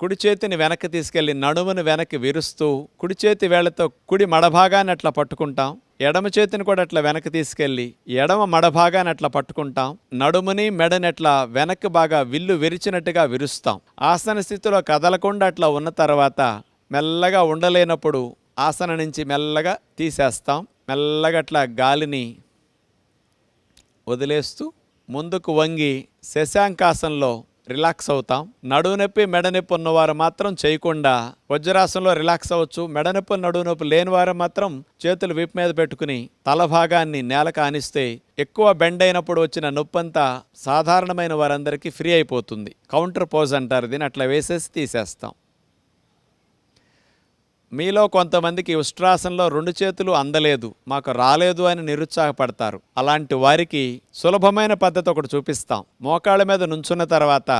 [SPEAKER 1] కుడి చేతిని వెనక్కి తీసుకెళ్లి నడుమును వెనక్కి విరుస్తూ కుడి చేతి వేళ్లతో కుడి మడభాగాన్ని అట్లా పట్టుకుంటాం. ఎడమ చేతిని కూడా అట్లా వెనక్కి తీసుకెళ్లి ఎడమ మడభాగాన్ని అట్లా పట్టుకుంటాం. నడుముని మెడని అట్లా వెనక్కి బాగా విల్లు విరిచినట్టుగా విరుస్తాం. ఆసన స్థితిలో కదలకుండా అట్లా ఉన్న తర్వాత మెల్లగా ఉండలేనప్పుడు ఆసన నుంచి మెల్లగా తీసేస్తాం. మెల్లగా అట్లా గాలిని వదిలేస్తూ ముందుకు వంగి శశాంకాసనంలో రిలాక్స్ అవుతాం. నడువు నొప్పి మెడనొప్పి ఉన్నవారు మాత్రం చేయకుండా వజ్రాసనంలో రిలాక్స్ అవ్వచ్చు. మెడనొప్పి నడువు నొప్పి లేని వారు మాత్రం చేతులు వీపు మీద పెట్టుకుని తల భాగాన్ని నేలకు ఆనిస్తే ఎక్కువ బెండ్ అయినప్పుడు వచ్చిన నొప్పంతా సాధారణమైన వారందరికీ ఫ్రీ అయిపోతుంది. కౌంటర్ పోజ్ అంటారు దీన్ని. అట్లా వేసేసి తీసేస్తాం. మీలో కొంతమందికి ఉష్ట్రాసనంలో 2 చేతులు అందలేదు, మాకు రాలేదు అని నిరుత్సాహపడతారు. అలాంటి వారికి సులభమైన పద్ధతి ఒకటి చూపిస్తాం. మోకాళ్ళ మీద నుంచున్న తర్వాత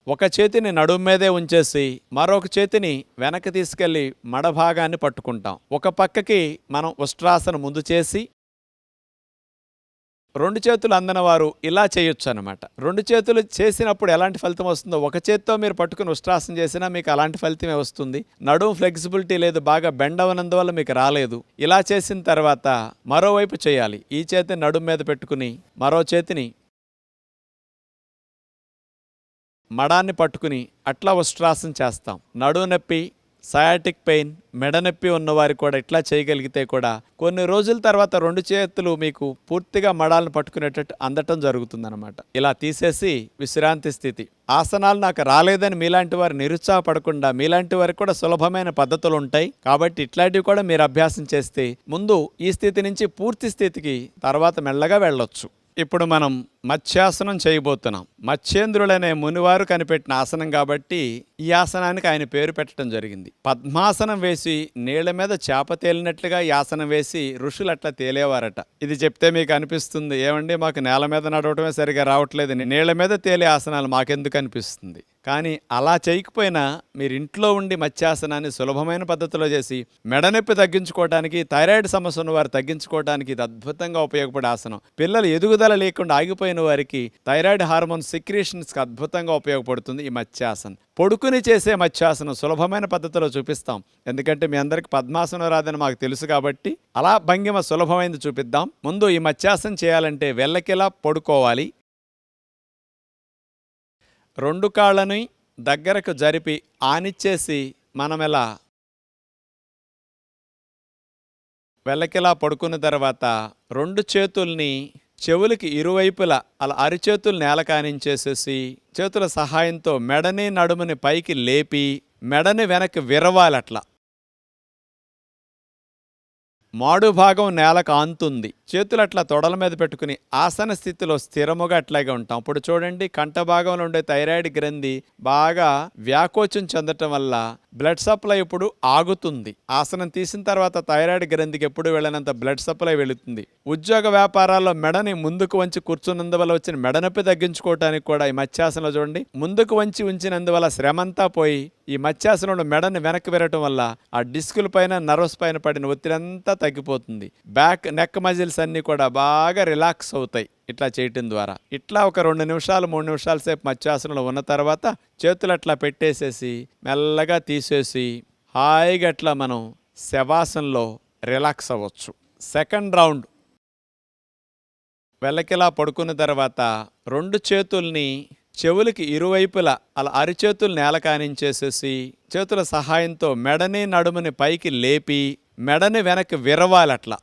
[SPEAKER 1] ఒక చేతిని నడుము మీదే ఉంచేసి మరొక చేతిని వెనక్కి తీసుకెళ్లి మడభాగాన్ని పట్టుకుంటాం. ఒక పక్కకి మనం ఉష్ట్రాసనం ముందు చేసి 2 చేతులు అందని వారు ఇలా చేయొచ్చు అనమాట. 2 చేతులు చేసినప్పుడు ఎలాంటి ఫలితం వస్తుందో ఒక చేత్తో మీరు పట్టుకుని ఉష్ట్రాసనం చేసినా మీకు అలాంటి ఫలితమే వస్తుంది. నడుము ఫ్లెక్సిబిలిటీ లేదు, బాగా బెండ్ అవనందువల్ల మీకు రాలేదు. ఇలా చేసిన తర్వాత మరోవైపు చేయాలి. ఈ చేతిని నడుము మీద పెట్టుకుని మరో చేతిని మడాన్ని పట్టుకుని అట్లా ఉష్ట్రాసనం చేస్తాం. నడుము నొప్పి, సయాటిక్ పెయిన్, మెడనొప్పి ఉన్నవారు కూడా ఇట్లా చేయగలిగితే కూడా కొన్ని రోజుల తర్వాత 2 చేతులు మీకు పూర్తిగా మడాలను పట్టుకునేటట్టు అందటం జరుగుతుందన్నమాట. ఇలా తీసేసి విశ్రాంతి స్థితి. ఆసనాలు నాకు రాలేదని మీలాంటి వారు నిరుత్సాహపడకుండా మీలాంటి వారికి కూడా సులభమైన పద్ధతులు ఉంటాయి. కాబట్టి ఇట్లాంటివి కూడా మీరు అభ్యాసం చేస్తే ముందు ఈ స్థితి నుంచి పూర్తి స్థితికి తర్వాత మెల్లగా వెళ్ళొచ్చు. ఇప్పుడు మనం మత్స్యాసనం చేయబోతున్నాం. మత్స్యేంద్రులనే మునివారు కనిపెట్టిన ఆసనం కాబట్టి ఈ ఆసనానికి ఆయన పేరు పెట్టడం జరిగింది. పద్మాసనం వేసి నీళ్ల మీద చేప తేలినట్లుగా ఈ ఆసనం వేసి ఋషులు అట్లా తేలేవారట. ఇది చెప్తే మీకు అనిపిస్తుంది, ఏమండి మాకు నేల మీద నడవటమే సరిగా రావట్లేదు, నీళ్ల మీద తేలే ఆసనాలు మాకెందుకు అనిపిస్తుంది. కానీ అలా చేయకపోయినా మీరు ఇంట్లో ఉండి మత్స్యాసనాన్ని సులభమైన పద్ధతిలో చేసి మెడనొప్పి తగ్గించుకోవడానికి, థైరాయిడ్ సమస్య ఉన్న వారు తగ్గించుకోవడానికి ఇది అద్భుతంగా ఉపయోగపడే ఆసనం. పిల్లలు ఎదుగుదల లేకుండా ఆగిపోయిన వారికి థైరాయిడ్ హార్మోన్ సెక్రీషన్స్కి అద్భుతంగా ఉపయోగపడుతుంది ఈ మత్స్యాసనం. పొడుకుని చేసే మత్స్యాసనం సులభమైన పద్ధతిలో చూపిస్తాం. ఎందుకంటే మీ అందరికి పద్మాసనం రాదని మాకు తెలుసు కాబట్టి అలా భంగిమ సులభమైనది చూపిద్దాం. ముందు ఈ మత్స్యాసనం చేయాలంటే వెల్లకిలా పడుకోవాలి. రెండు కాళ్ళని దగ్గరకు జరిపి ఆనిచ్చేసి మనం ఇలా వెల్లకిలా పడుకున్న తర్వాత రెండు చేతుల్ని చెవులకి ఇరువైపులా అలా అరిచేతులు నేల కానించేసేసి చేతుల సహాయంతో మెడని నడుముని పైకి లేపి మెడని వెనక్కి విరవాలి. అట్లా మాడు భాగం నేలకు ఆంతుంది. చేతులు అట్లా తొడల మీద పెట్టుకుని ఆసన స్థితిలో స్థిరముగా అట్లాగే ఉంటాం. ఇప్పుడు చూడండి, కంఠ భాగంలో ఉండే థైరాయిడ్ గ్రంథి బాగా వ్యాకోచం చెందటం వల్ల బ్లడ్ సప్లై ఇప్పుడు ఆగుతుంది. ఆసనం తీసిన తర్వాత థైరాయిడ్ గ్రంథికి ఎప్పుడు వెళ్ళినంత బ్లడ్ సప్లై వెళుతుంది. ఉద్యోగ వ్యాపారాల్లో మెడని ముందుకు వంచి కూర్చున్నందువల్ల వచ్చిన మెడనొప్పి తగ్గించుకోవటానికి కూడా ఈ మత్స్యాసనంలో చూడండి, ముందుకు వంచి ఉంచినందువల్ల శ్రమంతా పోయి ఈ మత్స్యాసనంలో మెడని వెనక్కి విరగటం వల్ల ఆ డిస్కుల పైన, నర్వ్స్ పైన పడిన ఒత్తిడి అంతా తగ్గిపోతుంది. బ్యాక్ నెక్ మజిల్స్ అన్నీ కూడా బాగా రిలాక్స్ అవుతాయి ఇట్లా చేయటం ద్వారా. ఇట్లా ఒక 2 నిమిషాలు 3 నిమిషాల సేపు మత్స్యాసనంలో ఉన్న తర్వాత చేతులు అట్లా పెట్టేసేసి మెల్లగా తీసేసి హాయిగా అట్లా మనం శవాసనంలో రిలాక్స్ అవ్వచ్చు. సెకండ్ రౌండ్ వెల్లకిలా పడుకున్న తర్వాత రెండు చేతుల్ని చెవులకి ఇరువైపులా అలా అరిచేతులు నేల కానించేసేసి చేతుల సహాయంతో మెడని నడుముని పైకి లేపి మెడని వెనక్కి విరవాలి. అట్లా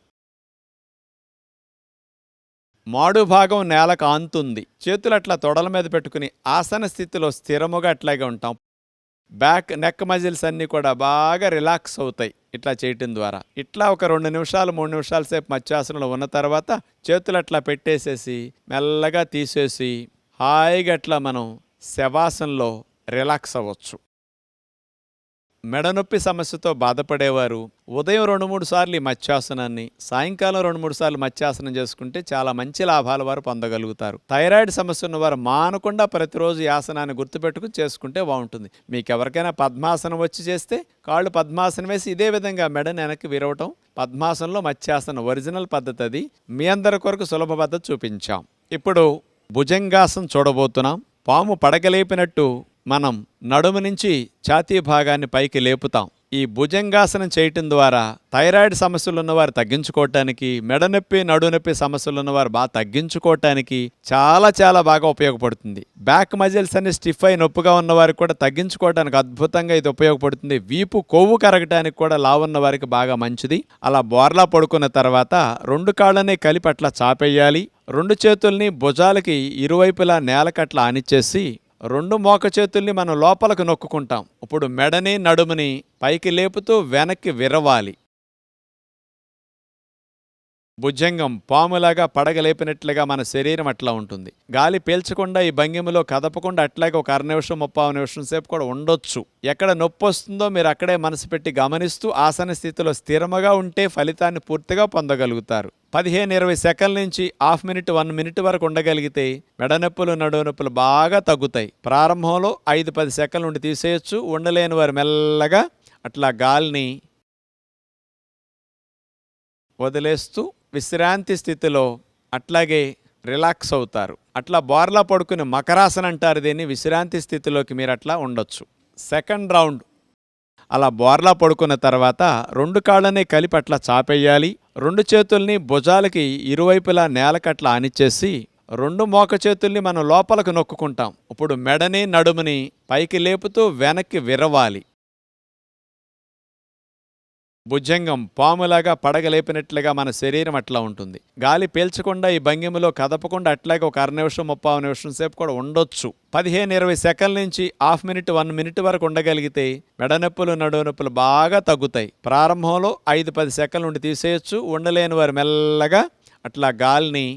[SPEAKER 1] మాడు భాగం నేలకు ఆంతుంది. చేతులు అట్లా తొడల మీద పెట్టుకుని ఆసన స్థితిలో స్థిరముగా అట్లాగే ఉంటాం. బ్యాక్ నెక్ మజిల్స్ అన్నీ కూడా బాగా రిలాక్స్ అవుతాయి ఇట్లా చేయటం ద్వారా. ఇట్లా ఒక 2 నిమిషాలు 3 నిమిషాల సేపు మత్స్యాసనంలో ఉన్న తర్వాత చేతులు అట్లా పెట్టేసేసి మెల్లగా తీసేసి హాయిగా అట్లా మనం శవాసనంలో రిలాక్స్ అవ్వచ్చు. మెడనొప్పి సమస్యతో బాధపడేవారు ఉదయం 2-3 సార్లు ఈ మత్స్యాసనాన్ని, సాయంకాలం 2-3 సార్లు మత్స్యాసనం చేసుకుంటే చాలా మంచి లాభాలు వారు పొందగలుగుతారు. థైరాయిడ్ సమస్య ఉన్నవారు మానకుండా ప్రతిరోజు ఈ ఆసనాన్ని గుర్తుపెట్టుకుని చేసుకుంటే బాగుంటుంది. మీకు ఎవరికైనా పద్మాసనం వచ్చి చేస్తే కాళ్ళు పద్మాసనం వేసి ఇదే విధంగా మెడని వెనక్కి విరవటం పద్మాసనంలో మత్స్యాసనం ఒరిజినల్ పద్ధతి. అది మీ అందరి కొరకు సులభ పద్ధతి చూపించాం. ఇప్పుడు భుజంగాసనం చూడబోతున్నాం. పాము పడగలేపినట్టు మనం నడుము నుంచి ఛాతీ భాగాన్ని పైకి లేపుతాం. ఈ భుజంగాసనం చేయటం ద్వారా థైరాయిడ్ సమస్యలు ఉన్నవారు తగ్గించుకోవటానికి, మెడనొప్పి నడునొప్పి సమస్యలు ఉన్నవారు బాగా తగ్గించుకోవటానికి చాలా బాగా ఉపయోగపడుతుంది. బ్యాక్ మజిల్స్ అన్ని స్టిఫ్ అయి నొప్పిగా ఉన్నవారికి కూడా తగ్గించుకోవటానికి అద్భుతంగా ఇది ఉపయోగపడుతుంది. వీపు కొవ్వు కరగటానికి కూడా లావున్న వారికి బాగా మంచిది. అలా బోర్లా పడుకున్న తర్వాత రెండు కాళ్ళని కలిపి అట్లా చాపేయాలి. రెండు చేతుల్ని భుజాలకి ఇరువైపులా నేలకట్లా ఆనిచ్చేసి రెండు మోక చేతుల్ని మనం లోపలకు నొక్కుంటాం. ఇప్పుడు మెడని నడుముని పైకి లేపుతూ వెనక్కి విరవాలి. భుజంగం పాములాగా పడగలేపినట్లుగా మన శరీరం అట్లా ఉంటుంది. గాలి పీల్చకుండా ఈ భంగిమలో కదపకుండా అట్లాగే ఒక 1/2 నిమిషం 30 నిమిషం సేపు కూడా ఉండొచ్చు. ఎక్కడ నొప్పి వస్తుందో మీరు అక్కడే మనసు పెట్టి గమనిస్తూ ఆసన స్థితిలో స్థిరముగా ఉంటే ఫలితాన్ని పూర్తిగా పొందగలుగుతారు. 15-20 సెకండ్ల నుంచి హాఫ్ మినిట్ 1 మినిట్ వరకు ఉండగలిగితే మెడనొప్పులు నడువు నొప్పులు బాగా తగ్గుతాయి. ప్రారంభంలో 5-10 సెకండ్ల నుండి తీసేయచ్చు. ఉండలేని వారు మెల్లగా అట్లా గాలిని వదిలేస్తూ విశ్రాంతి స్థితిలో అట్లాగే రిలాక్స్ అవుతారు. అట్లా బోర్లా పడుకుని మకరాసన అంటారు దీన్ని. విశ్రాంతి స్థితిలోకి మీరు అట్లా ఉండొచ్చు. సెకండ్ రౌండ్ అలా బోర్లా పడుకున్న తర్వాత రెండు కాళ్ళని కలిపి అట్లా చాపేయాలి. రెండు చేతుల్ని భుజాలకి ఇరువైపులా నేలకట్లా ఆనిచ్చేసి రెండు మోక చేతుల్ని మనం లోపలకు నొక్కుంటాం. ఇప్పుడు మెడని నడుముని పైకి లేపుతూ వెనక్కి విరవాలి. భుజంగం పాములాగా పడగలేపినట్లుగా మన శరీరం అట్లా ఉంటుంది. గాలి పీల్చకుండా ఈ భంగిమలో కదపకుండా అట్లాగే ఒక 1/2 నిమిషం 30 నిమిషం సేపు కూడా ఉండొచ్చు. 15-20 సెకండ్ల నుంచి హాఫ్ మినిట్ 1 మినిట్ వరకు ఉండగలిగితే మెడనొప్పులు నడువు నొప్పులు బాగా తగ్గుతాయి. ప్రారంభంలో 5-10 సెకండ్ల నుండి తీసేయచ్చు. ఉండలేని వారు మెల్లగా అట్లా గాలిని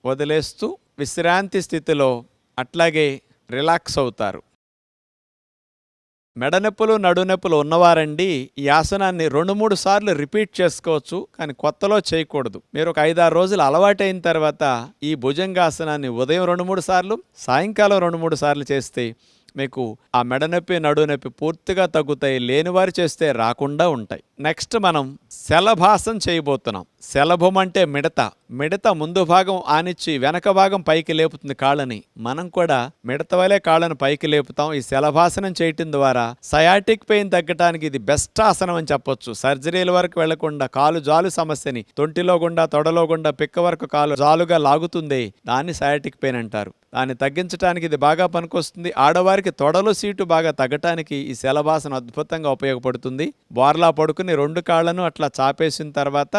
[SPEAKER 1] వదిలేస్తూ విశ్రాంతి స్థితిలో అట్లాగే రిలాక్స్ అవుతారు. మెడనొప్పులు నడునొప్పులు ఉన్నవారండి ఈ ఆసనాన్ని 2-3 సార్లు రిపీట్ చేసుకోవచ్చు, కానీ కొత్తలో చేయకూడదు. మీరు ఒక 5-6 రోజులు అలవాటైన తర్వాత ఈ భుజంగాసనాన్ని ఉదయం 2-3 సార్లు, సాయంకాలం 2-3 సార్లు చేస్తే మీకు ఆ మెడనొప్పి నడునొప్పి పూర్తిగా తగ్గుతాయి. లేనివారు చేస్తే రాకుండా ఉంటాయి. నెక్స్ట్ మనం శలభాసనం చేయబోతున్నాం. శలభం అంటే మిడత ముందు భాగం ఆనిచ్చి వెనక భాగం పైకి లేపుతుంది కాళ్ళని. మనం కూడా మిడత వలె కాళ్ళను పైకి లేపుతాం. ఈ శలభాసనం చేయటం ద్వారా సయాటిక్ పెయిన్ తగ్గడానికి ఇది బెస్ట్ ఆసనం అని చెప్పొచ్చు. సర్జరీల వరకు వెళ్లకుండా కాలు జాలు సమస్యని తొంటిలో గుండా తొడలో గుండా పిక్క వరకు కాలు జాలుగా లాగుతుంది, దాన్ని సయాటిక్ పెయిన్ అంటారు. దాన్ని తగ్గించడానికి ఇది బాగా పనికొస్తుంది. ఆడవారికి తొడలు సీటు బాగా తగ్గటానికి ఈ శలభాసనం అద్భుతంగా ఉపయోగపడుతుంది. బోర్లా పడుకుని 2 కాళ్లను అట్లా చాపేసిన తర్వాత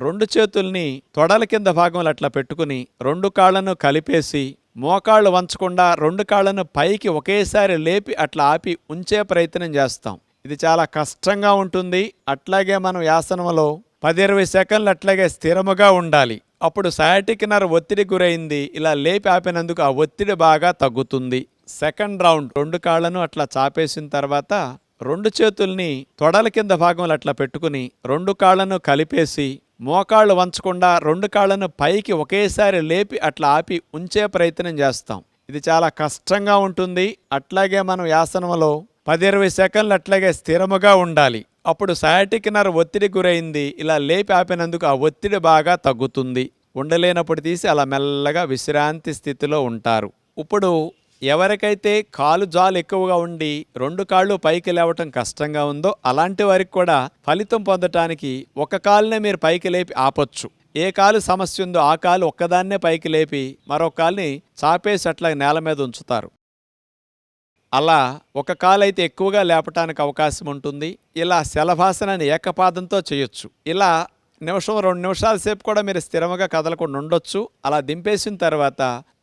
[SPEAKER 1] 2 చేతుల్ని తొడల కింద భాగంలో అట్లా పెట్టుకుని 2 కాళ్లను కలిపేసి మోకాళ్ళు వంచకుండా 2 కాళ్లను పైకి ఒకేసారి లేపి అట్లా ఆపి ఉంచే ప్రయత్నం చేస్తాం. ఇది చాలా కష్టంగా ఉంటుంది. అట్లాగే మనం ఆసనంలో 10-20 సెకండ్లు అట్లాగే స్థిరముగా ఉండాలి. అప్పుడు సయాటిక్ నర్వ్ ఒత్తిడి గురైంది. ఇలా లేపి ఆపినందుకు ఆ ఒత్తిడి బాగా తగ్గుతుంది. సెకండ్ రౌండ్ 2 కాళ్లను అట్లా చాపేసిన తర్వాత 2 చేతుల్ని తొడల కింద భాగంలో అట్లా పెట్టుకుని 2 కాళ్లను కలిపేసి మోకాళ్ళు వంచకుండా 2 కాళ్లను పైకి ఒకేసారి లేపి అట్లా ఆపి ఉంచే ప్రయత్నం చేస్తాం. ఇది చాలా కష్టంగా ఉంటుంది. అట్లాగే మనం ఆసనంలో 10-20 సెకండ్లు అట్లాగే స్థిరముగా ఉండాలి. అప్పుడు సయాటిక్ నర్వ్ ఒత్తిడి గురైంది. ఇలా లేపి ఆపినందుకు ఆ ఒత్తిడి బాగా తగ్గుతుంది. ఉండలేనప్పుడు తీసి అలా మెల్లగా విశ్రాంతి స్థితిలో ఉంటారు. ఇప్పుడు ఎవరికైతే కాలు జాలు ఎక్కువగా ఉండి 2 కాళ్ళు పైకి లేవటం కష్టంగా ఉందో అలాంటి వారికి కూడా ఫలితం పొందటానికి ఒక కాలునే మీరు పైకి లేపి ఆపొచ్చు. ఏ కాలు సమస్య ఉందో ఆ కాలు ఒక్కదాన్నే పైకి లేపి మరో కాలుని చాపేసి అట్లా నేల మీద ఉంచుతారు. అలా ఒక కాలు అయితే ఎక్కువగా లేపటానికి అవకాశం ఉంటుంది. ఇలా శలభాసనాన్ని ఏకపాదంతో చేయొచ్చు. ఇలా 1-2 నిమిషాల సేపు కూడా మీరు స్థిరంగా కదలకుండా ఉండొచ్చు. అలా దింపేసిన తర్వాత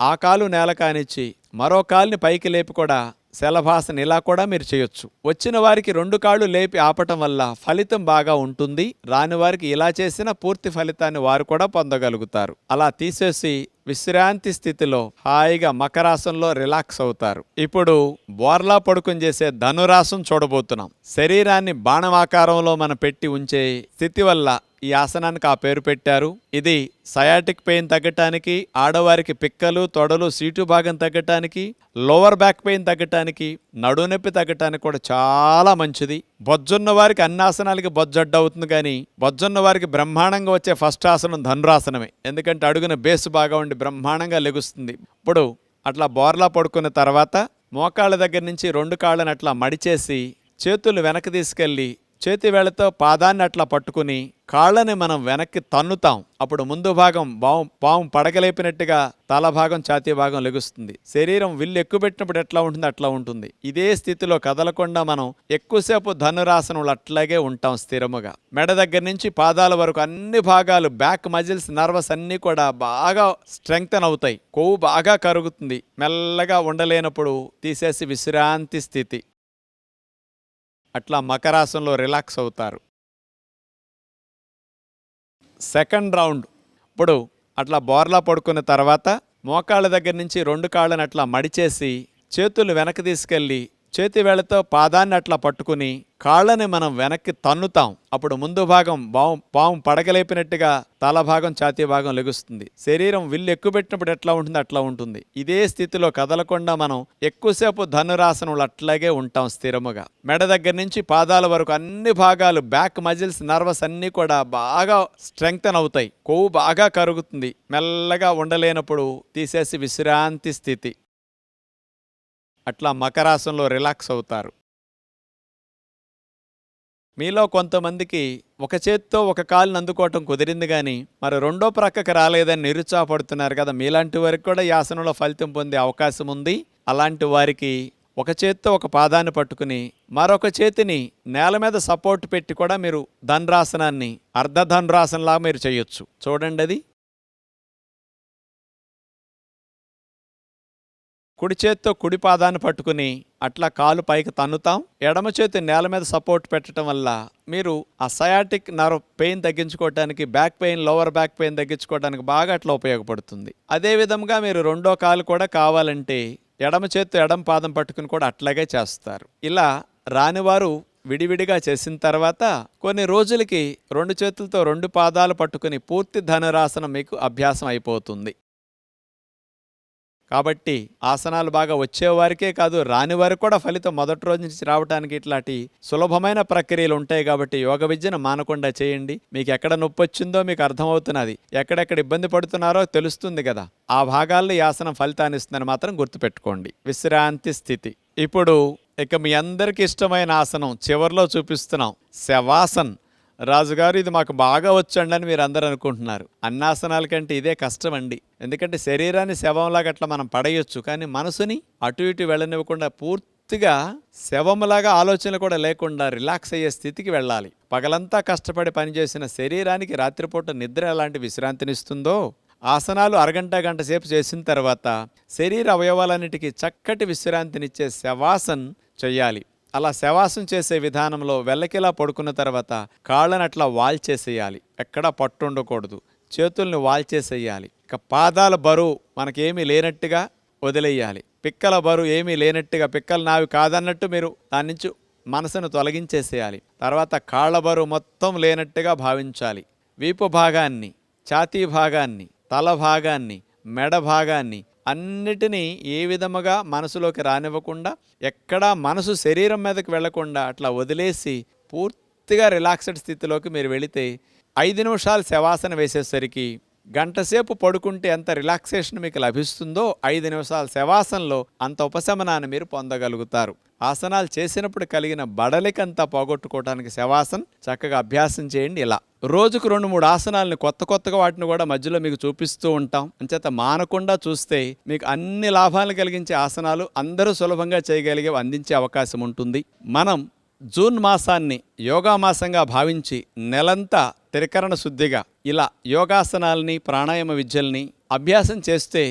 [SPEAKER 1] ఆ కాలు నేల కానిచ్చి మరో కాలుని పైకి లేపి కూడా శలభాసన ఇలా కూడా మీరు చేయొచ్చు. వచ్చిన వారికి 2 కాళ్ళు లేపి ఆపటం వల్ల ఫలితం బాగా ఉంటుంది. రాని వారికి ఇలా చేసిన పూర్తి ఫలితాన్ని వారు కూడా పొందగలుగుతారు. అలా తీసేసి విశ్రాంతి స్థితిలో హాయిగా మకరాసనంలో రిలాక్స్ అవుతారు. ఇప్పుడు బోర్లా పడుకుని చేసే ధనురాసనం చూడబోతున్నాం. శరీరాన్ని బాణమాకారంలో మనం పెట్టి ఉంచే స్థితి వల్ల ఈ ఆసనానికి ఆ పేరు పెట్టారు. ఇది సయాటిక్ పెయిన్ తగ్గటానికి, ఆడవారికి పిక్కలు తొడలు సీటు భాగం తగ్గటానికి, లోవర్ బ్యాక్ పెయిన్ తగ్గటానికి, నడునొప్పి తగ్గటానికి కూడా చాలా మంచిది. బొజ్జున్న వారికి అన్ని ఆసనాలకి బొజ్జడ్డు అవుతుంది, కానీ బొజ్జున్న వారికి బ్రహ్మాండంగా వచ్చే ఫస్ట్ ఆసనం ధనురాసనమే. ఎందుకంటే అడుగున బేసు బాగా ఉండి బ్రహ్మాండంగా లెగుస్తుంది. ఇప్పుడు అట్లా బోర్లా పడుకున్న తర్వాత మోకాళ్ళ దగ్గర నుంచి 2 కాళ్ళని అట్లా మడిచేసి చేతులు వెనక్కి తీసుకెళ్ళి చేతి వేళ్లతో పాదాన్ని అట్లా పట్టుకుని కాళ్ళని మనం వెనక్కి తన్నుతాం. అప్పుడు ముందు భాగం పాము పడగలేపినట్టుగా తల భాగం ఛాతీ భాగం లెగుస్తుంది. శరీరం విల్లు ఎక్కువ పెట్టినప్పుడు ఎట్లా ఉంటుంది అట్లా ఉంటుంది. ఇదే స్థితిలో కదలకుండా మనం ఎక్కువసేపు ధనురాసనంలో అట్లాగే ఉంటాం స్థిరముగా. మెడ దగ్గర నుంచి పాదాల వరకు అన్ని భాగాలు బ్యాక్ మజిల్స్ నర్వస్ అన్నీ కూడా బాగా స్ట్రెంగ్తన్ అవుతాయి. కొవ్వు బాగా కరుగుతుంది. మెల్లగా ఉండలేనప్పుడు తీసేసి విశ్రాంతి స్థితి. అట్లా మకరాసనంలో రిలాక్స్ అవుతారు. సెకండ్ రౌండ్ ఇప్పుడు అట్లా బోర్లా పడుకున్న తర్వాత మోకాళ్ళ దగ్గర నుంచి 2 కాళ్ళని అట్లా మడిచేసి చేతులు వెనక్కి తీసుకెళ్ళి చేతి వేళ్లతో పాదాన్ని అట్లా పట్టుకుని కాళ్ళని మనం వెనక్కి తన్నుతాం. అప్పుడు ముందు భాగం పాము పడగలేపినట్టుగా తల భాగం ఛాతీ భాగం లెగుస్తుంది. శరీరం విల్లు ఎక్కువ పెట్టినప్పుడు ఎట్లా ఉంటుంది అట్లా ఉంటుంది. ఇదే స్థితిలో కదలకుండా మనం ఎక్కువసేపు ధనురాసనంలో అట్లాగే ఉంటాం స్థిరముగా. మెడ దగ్గర నుంచి పాదాల వరకు అన్ని భాగాలు బ్యాక్ మజిల్స్ నర్వస్ అన్నీ కూడా బాగా స్ట్రెంగ్తన్ అవుతాయి. కొవ్వు బాగా కరుగుతుంది. మెల్లగా ఉండలేనప్పుడు తీసేసి విశ్రాంతి స్థితి. అట్లా మకరాసనంలో రిలాక్స్ అవుతారు. మీలో కొంతమందికి ఒక చేత్తో ఒక కాలుని అందుకోవటం కుదిరింది, కానీ మరి రెండో ప్రక్కకి రాలేదని నిరుత్సాహపడుతున్నారు కదా. మీలాంటి వారికి కూడా ఈ ఆసనంలో ఫలితం పొందే అవకాశం ఉంది. అలాంటి వారికి ఒక చేత్తో ఒక పాదాన్ని పట్టుకుని మరొక చేతిని నేల మీద సపోర్ట్ పెట్టి కూడా మీరు ధనురాసనాన్ని అర్ధ ధనురాసనంలా మీరు చేయొచ్చు. చూడండి అది. కుడి చేత్తో కుడి పాదాన్ని పట్టుకుని అట్లా కాలు పైకి తన్నుతాం. ఎడమ చేతి నేల మీద సపోర్ట్ పెట్టడం వల్ల మీరు ఆ సయాటిక్ నర్వ్ పెయిన్ తగ్గించుకోవడానికి, back pain, lower back pain తగ్గించుకోవడానికి బాగా అట్లా ఉపయోగపడుతుంది. అదే విధంగా మీరు రెండో కాలు కూడా కావాలంటే ఎడమ చేత్తో ఎడమ పాదం పట్టుకుని కూడా అట్లాగే చేస్తారు. ఇలా రానివారు విడివిడిగా చేసిన తర్వాత కొన్ని రోజులకి రెండు చేతులతో రెండు పాదాలు పట్టుకుని పూర్తి ధనురాసనం మీకు అభ్యాసం అయిపోతుంది. కాబట్టి ఆసనాలు బాగా వచ్చేవారికే కాదు, రాని వారికి కూడా ఫలితం మొదటి రోజు నుంచి రావడానికి ఇట్లాంటి సులభమైన ప్రక్రియలు ఉంటాయి. కాబట్టి యోగ విద్యను మానకుండా చేయండి. మీకు ఎక్కడ నొప్పి వచ్చిందో మీకు అర్థమవుతున్నది, ఎక్కడెక్కడ ఇబ్బంది పడుతున్నారో తెలుస్తుంది కదా. ఆ భాగాల్లో ఈ ఆసనం ఫలితాన్ని ఇస్తుందని మాత్రం గుర్తుపెట్టుకోండి. విశ్రాంతి స్థితి. ఇప్పుడు ఇక మీ అందరికి ఇష్టమైన ఆసనం చివరిలో చూపిస్తున్నాం, శవాసన్. రాజుగారు ఇది మాకు బాగా వచ్చండి అని మీరు అందరూ అనుకుంటున్నారు. అన్నాసనాల కంటే ఇదే కష్టం అండి. ఎందుకంటే శరీరాన్ని శవంలాగా అట్లా మనం పడేయొచ్చు, కానీ మనసుని అటు ఇటు వెళ్ళనివ్వకుండా పూర్తిగా శవంలాగా ఆలోచనలు కూడా లేకుండా రిలాక్స్ అయ్యే స్థితికి వెళ్ళాలి. పగలంతా కష్టపడి పనిచేసిన శరీరానికి రాత్రిపూట నిద్ర ఎలాంటి విశ్రాంతినిస్తుందో, ఆసనాలు అరగంట గంట సేపు చేసిన తర్వాత శరీర అవయవాలన్నిటికీ చక్కటి విశ్రాంతినిచ్చే శవాసన్ చెయ్యాలి. అలా శవాసం చేసే విధానంలో వెల్లకిలా పడుకున్న తర్వాత కాళ్ళని అట్లా వాల్చేసేయాలి. ఎక్కడా పట్టు ఉండకూడదు. చేతుల్ని వాల్చేసేయాలి. ఇక పాదాల బరువు మనకేమీ లేనట్టుగా వదిలేయాలి. పిక్కల బరువు ఏమీ లేనట్టుగా, పిక్కలు నావి కాదన్నట్టు మీరు దాని నుంచి మనసును తొలగించేసేయాలి. తర్వాత కాళ్ళ బరువు మొత్తం లేనట్టుగా భావించాలి. వీపు భాగాన్ని, ఛాతీ భాగాన్ని, తల భాగాన్ని, మెడ భాగాన్ని అన్నిటినీ ఏ విధముగా మనసులోకి రానివ్వకుండా, ఎక్కడా మనసు శరీరం మీదకి వెళ్లకుండా అట్లా వదిలేసి పూర్తిగా రిలాక్స్డ్ స్థితిలోకి మీరు వెళితే 5 నిమిషాలు శవాసన వేసేసరికి గంటసేపు పడుకుంటే ఎంత రిలాక్సేషన్ మీకు లభిస్తుందో 5 నిమిషాల శవాసనలో అంత ఉపశమనాన్ని మీరు పొందగలుగుతారు. ఆసనాలు చేసినప్పుడు కలిగిన బడలికంతా పోగొట్టుకోవడానికి శవాసన్ చక్కగా అభ్యాసం చేయండి. ఇలా రోజుకు 2-3 ఆసనాలను కొత్తగా వాటిని కూడా మధ్యలో మీకు చూపిస్తూ ఉంటాం. అంచేత మానకుండా చూస్తే మీకు అన్ని లాభాలను కలిగించే ఆసనాలు అందరూ సులభంగా చేయగలిగే అందించే అవకాశం ఉంటుంది. మనం జూన్ మాసాన్ని యోగా మాసంగా భావించి నెలంతా త్రికరణ శుద్ధిగా ఇలా యోగాసనాలని, ప్రాణాయామ విద్యల్ని అభ్యాసం చేస్తే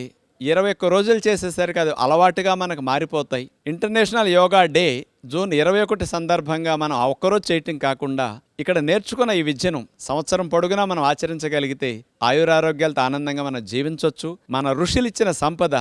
[SPEAKER 1] 21 రోజులు చేసేసరికి అది అలవాటుగా మనకు మారిపోతాయి. ఇంటర్నేషనల్ యోగా డే జూన్ 21 సందర్భంగా మనం ఆ ఒక్కరోజు చేయటం కాకుండా ఇక్కడ నేర్చుకున్న ఈ విద్యను సంవత్సరం పొడుగునా మనం ఆచరించగలిగితే ఆయురారోగ్యాలతో ఆనందంగా మనం జీవించవచ్చు. మన ఋషులు ఇచ్చిన సంపద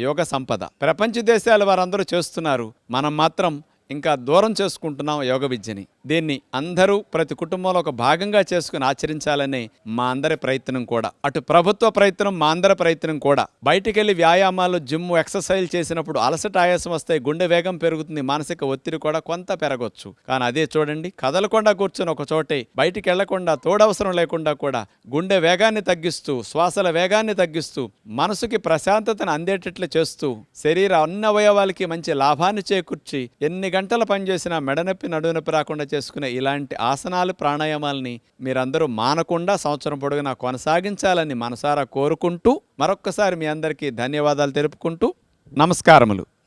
[SPEAKER 1] యోగ సంపద. ప్రపంచ దేశాల వారందరూ చేస్తున్నారు, మనం మాత్రం ఇంకా దూరం చేసుకుంటున్నాం యోగ విద్యని. దీన్ని అందరూ ప్రతి కుటుంబంలో ఒక భాగంగా చేసుకుని ఆచరించాలనే మా అందరి ప్రయత్నం కూడా. అటు ప్రభుత్వ ప్రయత్నం, మా అందరి ప్రయత్నం కూడా. బయటికెళ్ళి వ్యాయామాలు, జిమ్, ఎక్సర్సైజ్ చేసినప్పుడు అలసట, ఆయాసం వస్తాయి, గుండె వేగం పెరుగుతుంది, మానసిక ఒత్తిడి కూడా కొంత పెరగొచ్చు. కానీ అదే చూడండి, కదలకుండా కూర్చొని ఒక చోటే బయటికి వెళ్లకుండా, తోడవసరం లేకుండా కూడా గుండె వేగాన్ని తగ్గిస్తూ, శ్వాసల వేగాన్ని తగ్గిస్తూ, మనసుకి ప్రశాంతతను అందేటట్లు చేస్తూ, శరీర అన్ని అవయవాలకి మంచి లాభాన్ని చేకూర్చి ఎన్ని గంటలు పనిచేసినా మెడనొప్పి, నడునొప్పి రాకుండా చేసుకునే ఇలాంటి ఆసనాలు, ప్రాణాయామాలని మీరందరూ మానకుండా సంవత్సరం పొడుగునా కొనసాగించాలని మనసారా కోరుకుంటూ మరొక్కసారి మీ అందరికీ ధన్యవాదాలు తెలుపుకుంటూ నమస్కారములు.